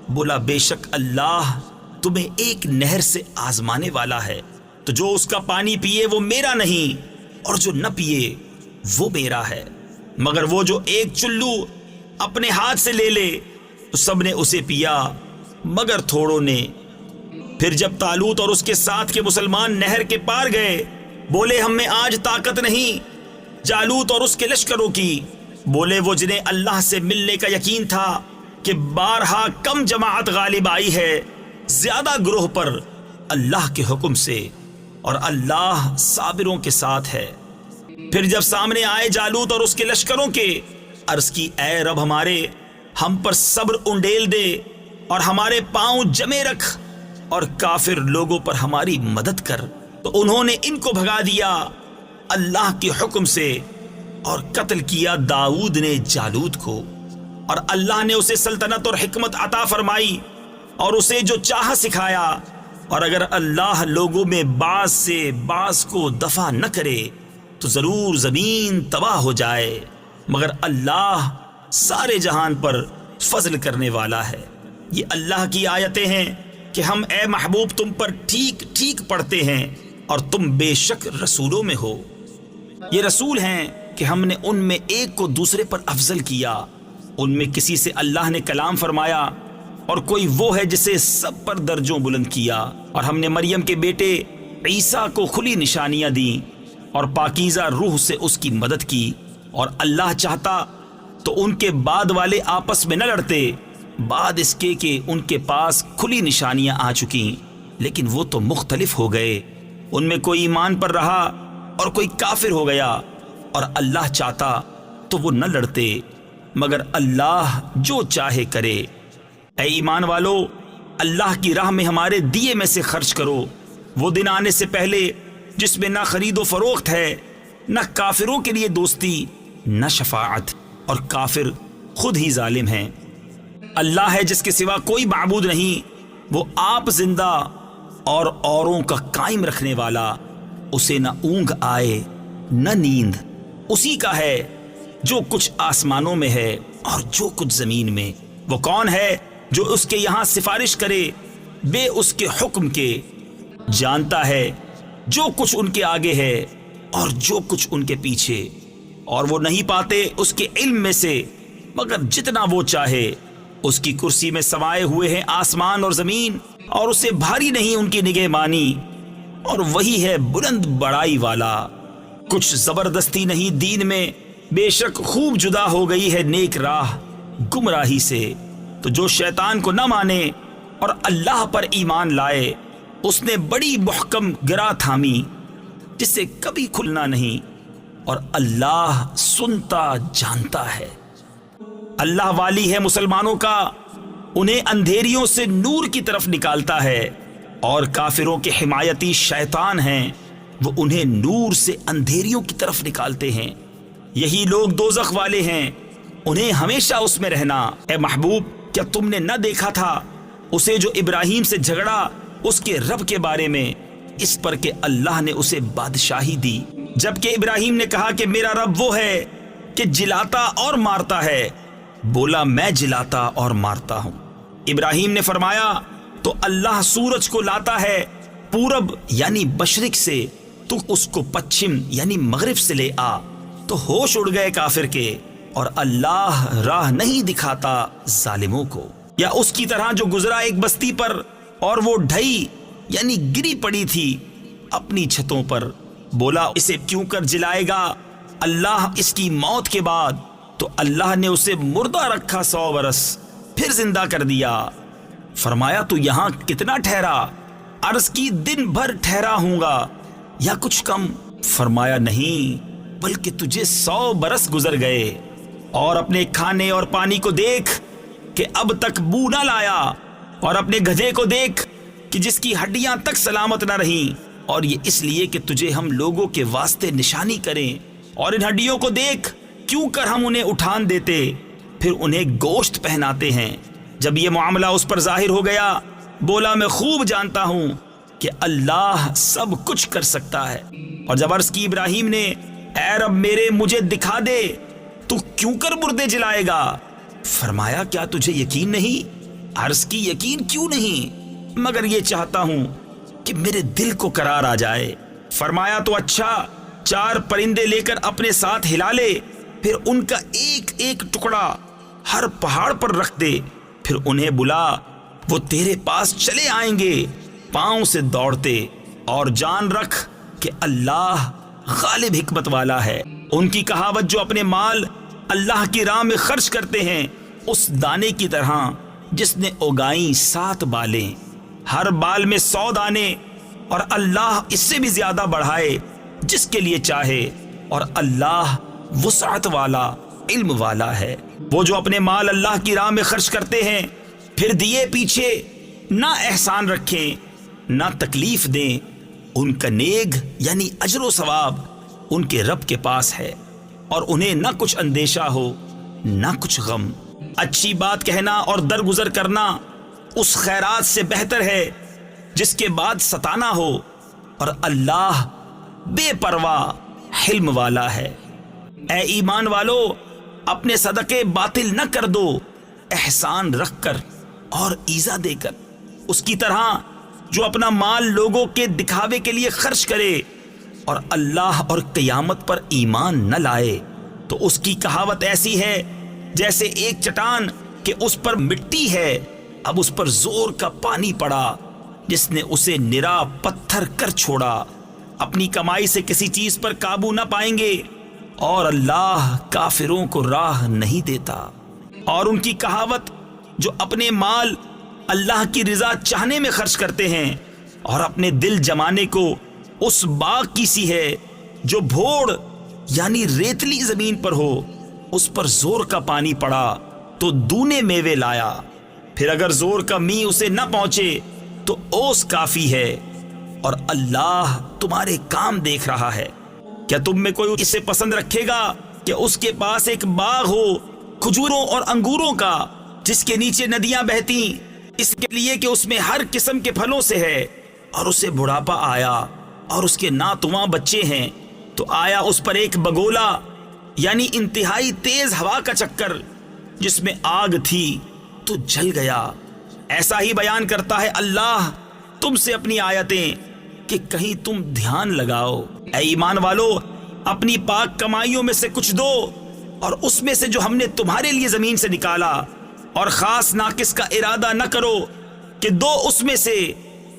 بولا بے شک اللہ تمہیں ایک نہر سے آزمانے والا ہے، تو جو اس کا پانی پیے وہ میرا نہیں، اور جو نہ پیے وہ میرا ہے، مگر وہ جو ایک چلو اپنے ہاتھ سے لے لے تو سب نے اسے پیا مگر تھوڑوں نے۔ پھر جب طالوت اور اس کے ساتھ کے مسلمان نہر کے پار گئے، بولے ہم میں آج طاقت نہیں جالوت اور اس کے لشکروں کی۔ بولے وہ جنہیں اللہ سے ملنے کا یقین تھا کہ بارہا کم جماعت غالب آئی ہے زیادہ گروہ پر اللہ کے حکم سے، اور اللہ صابروں کے ساتھ ہے۔ پھر جب سامنے آئے جالوت اور اس کے لشکروں کے، عرض کی اے رب ہمارے، ہم پر صبر انڈیل دے اور ہمارے پاؤں جمے رکھ، اور کافر لوگوں پر ہماری مدد کر۔ تو انہوں نے ان کو بھگا دیا اللہ کے حکم سے، اور قتل کیا داؤد نے جالوت کو، اور اللہ نے اسے سلطنت اور حکمت عطا فرمائی اور اسے جو چاہا سکھایا۔ اور اگر اللہ لوگوں میں بعض سے بعض کو دفع نہ کرے تو ضرور زمین تباہ ہو جائے۔ مگر اللہ سارے جہان پر فضل کرنے والا ہے۔ یہ اللہ کی آیتیں ہیں کہ ہم اے محبوب تم پر ٹھیک ٹھیک پڑھتے ہیں اور تم بے شک رسولوں میں ہو۔ یہ رسول ہیں کہ ہم نے ان میں ایک کو دوسرے پر افضل کیا، ان میں کسی سے اللہ نے کلام فرمایا اور کوئی وہ ہے جسے سب پر درجوں بلند کیا، اور ہم نے مریم کے بیٹے عیسیٰ کو کھلی نشانیاں دیں اور پاکیزہ روح سے اس کی مدد کی، اور اللہ چاہتا تو ان کے بعد والے آپس میں نہ لڑتے، بعد اس کے کہ ان کے پاس کھلی نشانیاں آ چکیں، لیکن وہ تو مختلف ہو گئے، ان میں کوئی ایمان پر رہا اور کوئی کافر ہو گیا، اور اللہ چاہتا تو وہ نہ لڑتے، مگر اللہ جو چاہے کرے۔ اے ایمان والو، اللہ کی راہ میں ہمارے دیے میں سے خرچ کرو، وہ دن آنے سے پہلے جس میں نہ خرید و فروخت ہے، نہ کافروں کے لیے دوستی، نہ شفاعت، اور کافر خود ہی ظالم ہیں۔ اللہ ہے جس کے سوا کوئی معبود نہیں، وہ آپ زندہ اور اوروں کا قائم رکھنے والا، اسے نہ اونگ آئے نہ نیند، اسی کا ہے جو کچھ آسمانوں میں ہے اور جو کچھ زمین میں۔ وہ کون ہے جو اس کے یہاں سفارش کرے بے اس کے حکم کے؟ جانتا ہے جو کچھ ان کے آگے ہے اور جو کچھ ان کے پیچھے، اور وہ نہیں پاتے اس کے علم میں سے مگر جتنا وہ چاہے۔ اس کی کرسی میں سمائے ہوئے ہیں آسمان اور زمین، اور اسے بھاری نہیں ان کی نگہبانی، اور وہی ہے بلند بڑائی والا۔ کچھ زبردستی نہیں دین میں، بے شک خوب جدا ہو گئی ہے نیک راہ گمراہی سے۔ تو جو شیطان کو نہ مانے اور اللہ پر ایمان لائے، اس نے بڑی محکم گرا تھامی جسے کبھی کھلنا نہیں، اور اللہ سنتا جانتا ہے۔ اللہ والی ہے مسلمانوں کا، انہیں اندھیریوں سے نور کی طرف نکالتا ہے، اور کافروں کے حمایتی شیطان ہیں، وہ انہیں نور سے اندھیریوں کی طرف نکالتے ہیں۔ یہی لوگ دوزخ والے ہیں، انہیں ہمیشہ اس میں رہنا۔ اے محبوب، کیا تم نے نہ دیکھا تھا اسے جو ابراہیم سے جھگڑا اس کے رب کے بارے میں، اس پر کہ اللہ نے اسے بادشاہی دی، جبکہ ابراہیم نے کہا کہ میرا رب وہ ہے کہ جلاتا اور مارتا ہے، بولا میں جلاتا اور مارتا ہوں۔ ابراہیم نے فرمایا تو اللہ سورج کو لاتا ہے پورب یعنی مشرق سے، تو اس کو پچھم یعنی مغرب سے لے آ، تو ہوش اڑ گئے کافر کے، اور اللہ راہ نہیں دکھاتا ظالموں کو۔ یا اس کی طرح جو گزرا ایک بستی پر، اور وہ ڈھئی یعنی گری پڑی تھی اپنی چھتوں پر، بولا اسے کیوں کر جلائے گا اللہ اس کی موت کے بعد؟ تو اللہ نے اسے مردہ رکھا 100 برس، پھر زندہ کر دیا۔ فرمایا تو یہاں کتنا ٹھہرا؟ عرض کی دن بھر ٹھہرا ہوں گا یا کچھ کم۔ فرمایا نہیں، بلکہ تجھے 100 برس گزر گئے۔ اور اپنے کھانے اور پانی کو دیکھ کہ اب تک بو نہ لایا، اور اپنے گدھے کو دیکھ کہ جس کی ہڈیاں تک سلامت نہ رہیں، اور یہ اس لیے کہ تجھے ہم لوگوں کے واسطے نشانی کریں۔ اور ان ہڈیوں کو دیکھ، کیوں کر ہم انہیں اٹھان دیتے، پھر انہیں گوشت پہناتے ہیں۔ جب یہ معاملہ اس پر ظاہر ہو گیا، بولا میں خوب جانتا ہوں کہ اللہ سب کچھ کر سکتا ہے۔ اور جب عرض کی ابراہیم نے، اے رب میرے مجھے دکھا دے، تو کیوں کر مردے جلائے گا؟ فرمایا کیا تجھے یقین نہیں؟ عرض کی یقین کیوں نہیں، مگر یہ چاہتا ہوں کہ میرے دل کو قرار آ جائے۔ فرمایا تو اچھا، 4 پرندے لے کر اپنے ساتھ ہلا لے، پھر ان کا ایک ایک ٹکڑا ہر پہاڑ پر رکھ دے، پھر انہیں بلا، وہ تیرے پاس چلے آئیں گے پاؤں سے دوڑتے، اور جان رکھ کہ اللہ غالب حکمت والا ہے۔ ان کی کہاوت جو اپنے مال اللہ کی راہ میں خرچ کرتے ہیں، اس دانے کی طرح جس نے اگائیں 7 بالیں، ہر بال میں 100 دانے، اور اللہ اس سے بھی زیادہ بڑھائے جس کے لیے چاہے، اور اللہ وسعت والا علم والا ہے۔ وہ جو اپنے مال اللہ کی راہ میں خرچ کرتے ہیں، پھر دیے پیچھے نہ احسان رکھیں نہ تکلیف دیں، ان کا نیگ یعنی اجر و ثواب ان کے رب کے پاس ہے، اور انہیں نہ کچھ اندیشہ ہو نہ کچھ غم۔ اچھی بات کہنا اور درگزر کرنا اس خیرات سے بہتر ہے جس کے بعد ستانا ہو، اور اللہ بے پرواہ حلم والا ہے۔ اے ایمان والو، اپنے صدقے باطل نہ کر دو، احسان رکھ کر اور ایذا دے کر، اس کی طرح جو اپنا مال لوگوں کے دکھاوے کے لیے خرچ کرے اور اللہ اور قیامت پر ایمان نہ لائے تو اس کی کہاوت ایسی ہے جیسے ایک چٹان کہ اس پر مٹی ہے، اب اس پر زور کا پانی پڑا جس نے اسے نرا پتھر کر چھوڑا۔ اپنی کمائی سے کسی چیز پر قابو نہ پائیں گے اور اللہ کافروں کو راہ نہیں دیتا۔ اور ان کی کہاوت جو اپنے مال اللہ کی رضا چاہنے میں خرچ کرتے ہیں اور اپنے دل جمانے کو اس باغ کی سی ہے جو بھوڑ یعنی ریتلی زمین پر ہو، اس پر زور کا پانی پڑا تو دونے میوے لایا، پھر اگر زور کا می اسے نہ پہنچے تو اوس کافی ہے، اور اللہ تمہارے کام دیکھ رہا ہے۔ کیا تم میں کوئی اسے پسند رکھے گا کہ اس کے پاس ایک باغ ہو کھجوروں اور انگوروں کا جس کے نیچے ندیاں بہتی، اس کے لیے کہ اس میں ہر قسم کے پھلوں سے ہے، اور اسے بڑھاپا آیا اور اس کے ناتواں بچے ہیں، تو آیا اس پر ایک بگولا یعنی انتہائی تیز ہوا کا چکر جس میں آگ تھی تو جل گیا۔ ایسا ہی بیان کرتا ہے اللہ تم سے اپنی آیتیں کہ کہیں تم دھیان لگاؤ۔ اے ایمان والو، اپنی پاک کمائیوں میں سے کچھ دو، اور اس میں سے جو ہم نے تمہارے لیے زمین سے نکالا، اور خاص ناقص کا ارادہ نہ کرو کہ دو اس میں سے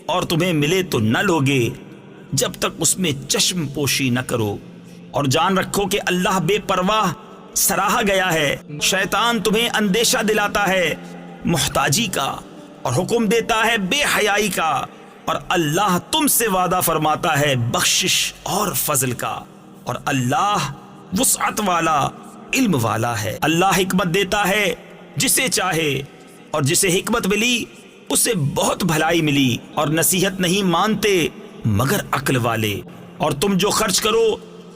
اور تمہیں ملے تو نہ لوگے جب تک اس میں چشم پوشی نہ کرو، اور جان رکھو کہ اللہ بے پرواہ سراہا گیا ہے۔ شیطان تمہیں اندیشہ دلاتا ہے محتاجی کا اور حکم دیتا ہے بے حیائی کا، اور اللہ تم سے وعدہ فرماتا ہے بخشش اور فضل کا، اور اللہ وسعت والا علم والا ہے۔ اللہ حکمت دیتا ہے جسے چاہے، اور جسے حکمت ملی اسے بہت بھلائی ملی، اور نصیحت نہیں مانتے مگر عقل والے۔ اور تم جو خرچ کرو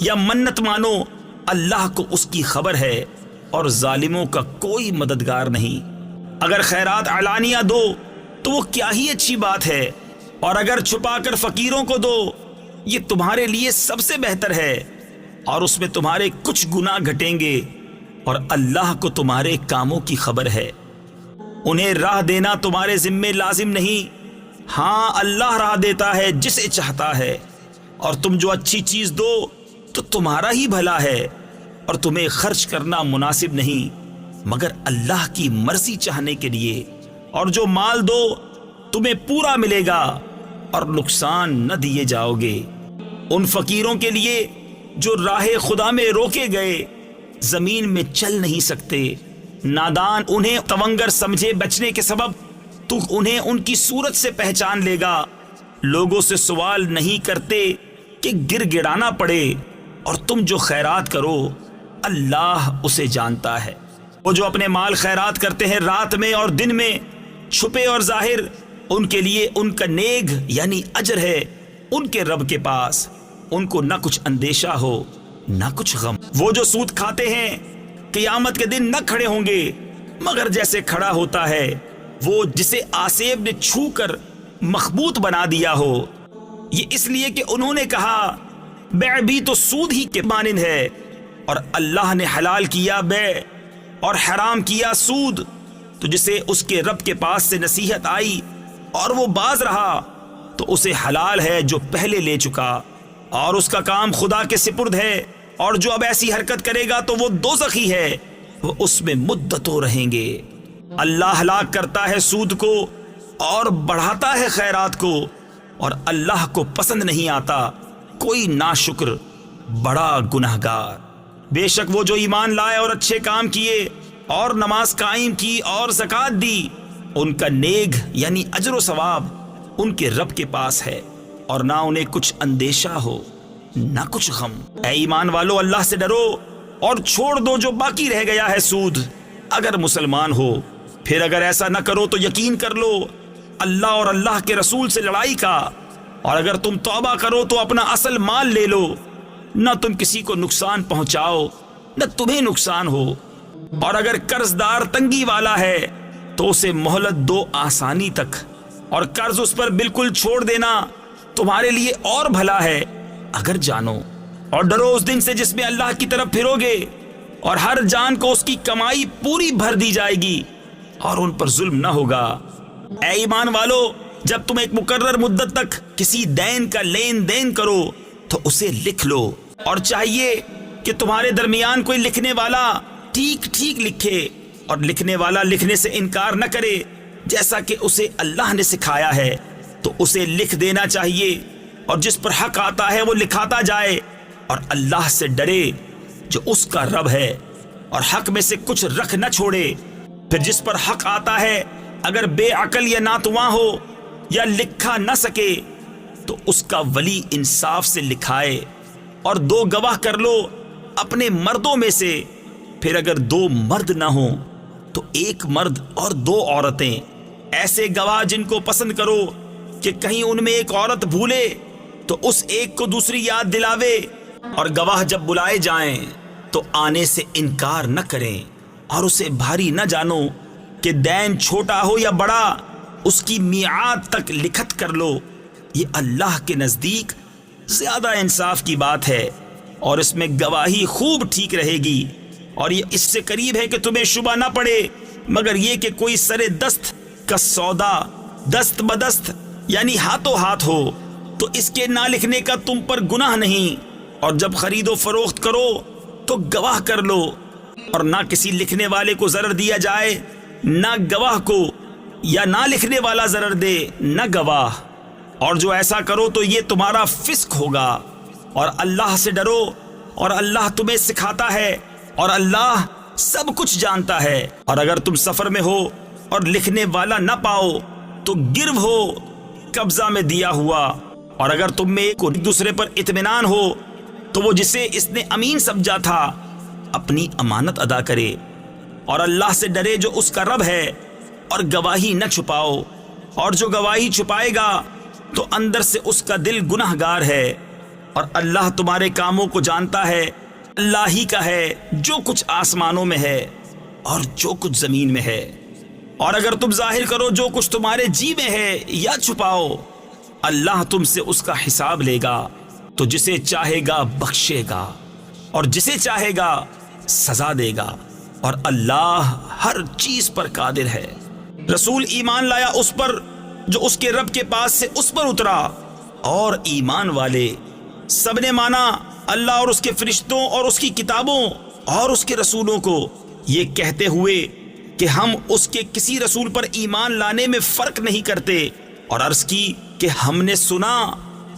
یا منت مانو اللہ کو اس کی خبر ہے، اور ظالموں کا کوئی مددگار نہیں۔ اگر خیرات علانیہ دو تو وہ کیا ہی اچھی بات ہے، اور اگر چھپا کر فقیروں کو دو یہ تمہارے لیے سب سے بہتر ہے، اور اس میں تمہارے کچھ گناہ گھٹیں گے، اور اللہ کو تمہارے کاموں کی خبر ہے۔ انہیں راہ دینا تمہارے ذمے لازم نہیں، ہاں اللہ راہ دیتا ہے جسے چاہتا ہے۔ اور تم جو اچھی چیز دو تو تمہارا ہی بھلا ہے، اور تمہیں خرچ کرنا مناسب نہیں مگر اللہ کی مرضی چاہنے کے لیے، اور جو مال دو تمہیں پورا ملے گا اور نقصان نہ دیے جاؤ گے۔ ان فقیروں کے لیے جو راہ خدا میں روکے گئے زمین میں چل نہیں سکتے، نادان انہیں تونگر سمجھے بچنے کے سبب تو انہیں ان کی صورت سے پہچان لے گا۔ لوگوں سے سوال نہیں کرتے کہ گر گڑانا پڑے، اور تم جو خیرات کرو اللہ اسے جانتا ہے۔ وہ جو اپنے مال خیرات کرتے ہیں رات میں اور دن میں، چھپے اور ظاہر، ان کے لیے ان کا نیگ یعنی اجر ہے ان کے رب کے پاس، ان کو نہ کچھ اندیشہ ہو نہ کچھ غم۔ وہ جو سود کھاتے ہیں قیامت کے دن نہ کھڑے ہوں گے مگر جیسے کھڑا ہوتا ہے وہ جسے آسیب نے چھو کر مخبوط بنا دیا ہو۔ یہ اس لیے کہ انہوں نے کہا بیع بھی تو سود ہی کے مانند ہے، اور اللہ نے حلال کیا بیع اور حرام کیا سود، تو جسے اس کے رب کے پاس سے نصیحت آئی اور وہ باز رہا تو اسے حلال ہے جو پہلے لے چکا، اور اس کا کام خدا کے سپرد ہے، اور جو اب ایسی حرکت کرے گا تو وہ دوزخی ہے، وہ اس میں مدتوں رہیں گے۔ اللہ ہلاک کرتا ہے سود کو اور بڑھاتا ہے خیرات کو، اور اللہ کو پسند نہیں آتا کوئی ناشکر بڑا گنہگار۔ بے شک وہ جو ایمان لائے اور اچھے کام کیے اور نماز قائم کی اور زکوٰۃ دی، ان کا نیگ یعنی اجر و ثواب ان کے رب کے پاس ہے، اور نہ انہیں کچھ اندیشہ ہو نہ کچھ غم۔ اے ایمان والو، اللہ سے ڈرو اور چھوڑ دو جو باقی رہ گیا ہے سود، اگر مسلمان ہو۔ پھر اگر ایسا نہ کرو تو یقین کر لو اللہ اور اللہ کے رسول سے لڑائی کا، اور اگر تم توبہ کرو تو اپنا اصل مال لے لو، نہ تم کسی کو نقصان پہنچاؤ نہ تمہیں نقصان ہو۔ اور اگر قرض دار تنگی والا ہے تو اسے مہلت دو آسانی تک، اور قرض اس پر بالکل چھوڑ دینا تمہارے لیے اور بھلا ہے اگر جانو۔ اور ڈرو اس دن سے جس میں اللہ کی طرف پھرو گے اور ہر جان کو اس کی کمائی پوری بھر دی جائے گی اور ان پر ظلم نہ ہوگا۔ اے ایمان والو، جب تم ایک مقرر مدت تک کسی دین کا لین دین کرو تو اسے لکھ لو، اور چاہیے کہ تمہارے درمیان کوئی لکھنے والا ٹھیک ٹھیک لکھے، اور لکھنے والا لکھنے سے انکار نہ کرے جیسا کہ اسے اللہ نے سکھایا ہے، تو اسے لکھ دینا چاہیے، اور جس پر حق آتا ہے وہ لکھاتا جائے، اور اللہ سے ڈرے جو اس کا رب ہے، اور حق میں سے کچھ رکھ نہ چھوڑے۔ پھر جس پر حق آتا ہے اگر بے عقل یا ناتواں ہو یا لکھا نہ سکے تو اس کا ولی انصاف سے لکھائے، اور 2 گواہ کر لو اپنے مردوں میں سے۔ پھر اگر 2 مرد نہ ہوں تو 1 مرد اور 2 عورتیں، ایسے گواہ جن کو پسند کرو کہ کہیں ان میں ایک عورت بھولے تو اس ایک کو دوسری یاد دلاوے، اور گواہ جب بلائے جائیں تو آنے سے انکار نہ کریں، اور اسے بھاری نہ جانو کہ دین چھوٹا ہو یا بڑا، اس کی میعاد تک لکھت کر لو، یہ اللہ کے نزدیک زیادہ انصاف کی بات ہے، اور اس میں گواہی خوب ٹھیک رہے گی، اور یہ اس سے قریب ہے کہ تمہیں شبہ نہ پڑے مگر یہ کہ کوئی سر دست کا سودا دست بدست یعنی ہاتھوں ہاتھ ہو تو اس کے نہ لکھنے کا تم پر گناہ نہیں، اور جب خرید و فروخت کرو تو گواہ کر لو، اور نہ کسی لکھنے والے کو ضرر دیا جائے، نہ گواہ کو، یا نہ لکھنے والا ضرر دے نہ گواہ، اور جو ایسا کرو تو یہ تمہارا فسق ہوگا۔ اور اللہ سے ڈرو، اور اللہ تمہیں سکھاتا ہے، اور اللہ سب کچھ جانتا ہے۔ اور اگر تم سفر میں ہو اور لکھنے والا نہ پاؤ تو گرو ہو قبضہ میں دیا ہوا، اور اگر تم میں ایک دوسرے پر اطمینان ہو تو وہ جسے اس نے امین سمجھا تھا اپنی امانت ادا کرے، اور اللہ سے ڈرے جو اس کا رب ہے، اور گواہی نہ چھپاؤ، اور جو گواہی چھپائے گا تو اندر سے اس کا دل گناہ گار ہے، اور اللہ تمہارے کاموں کو جانتا ہے۔ اللہ ہی کا ہے جو کچھ آسمانوں میں ہے اور جو کچھ زمین میں ہے، اور اگر تم ظاہر کرو جو کچھ تمہارے جی میں ہے یا چھپاؤ، اللہ تم سے اس کا حساب لے گا، تو جسے چاہے گا بخشے گا اور جسے چاہے گا سزا دے گا، اور اللہ ہر چیز پر قادر ہے۔ رسول ایمان لایا اس پر جو اس کے رب کے پاس سے اس پر اترا، اور ایمان والے سب نے مانا اللہ اور اس کے فرشتوں اور اس کی کتابوں اور اس کے رسولوں کو، یہ کہتے ہوئے کہ ہم اس کے کسی رسول پر ایمان لانے میں فرق نہیں کرتے، اور عرض کی کہ ہم نے سنا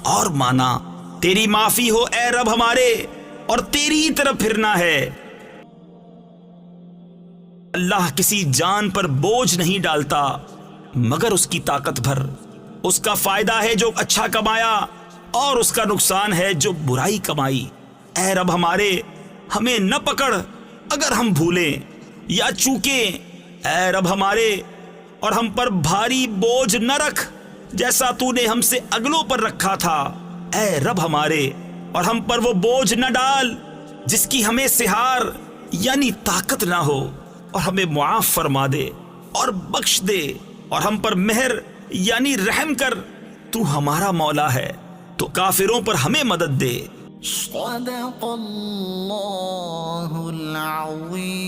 اور مانا، تیری معافی ہو اے رب ہمارے، اور تیری ہی طرف پھرنا ہے۔ اللہ کسی جان پر بوجھ نہیں ڈالتا مگر اس کی طاقت بھر، اس کا فائدہ ہے جو اچھا کمایا اور اس کا نقصان ہے جو برائی کمائی۔ اے رب ہمارے، ہمیں نہ پکڑ اگر ہم بھولیں یا چوکیں، اے رب ہمارے، اور ہم پر بھاری بوجھ نہ رکھ جیسا تو نے ہم سے اگلوں پر رکھا تھا۔ اے رب ہمارے، اور ہم پر وہ بوجھ نہ ڈال جس کی ہمیں سہار یعنی طاقت نہ ہو، اور ہمیں معاف فرما دے اور بخش دے، اور ہم پر مہر یعنی رحم کر، تو ہمارا مولا ہے تو کافروں پر ہمیں مدد دے۔ صدق اللہ العظیم۔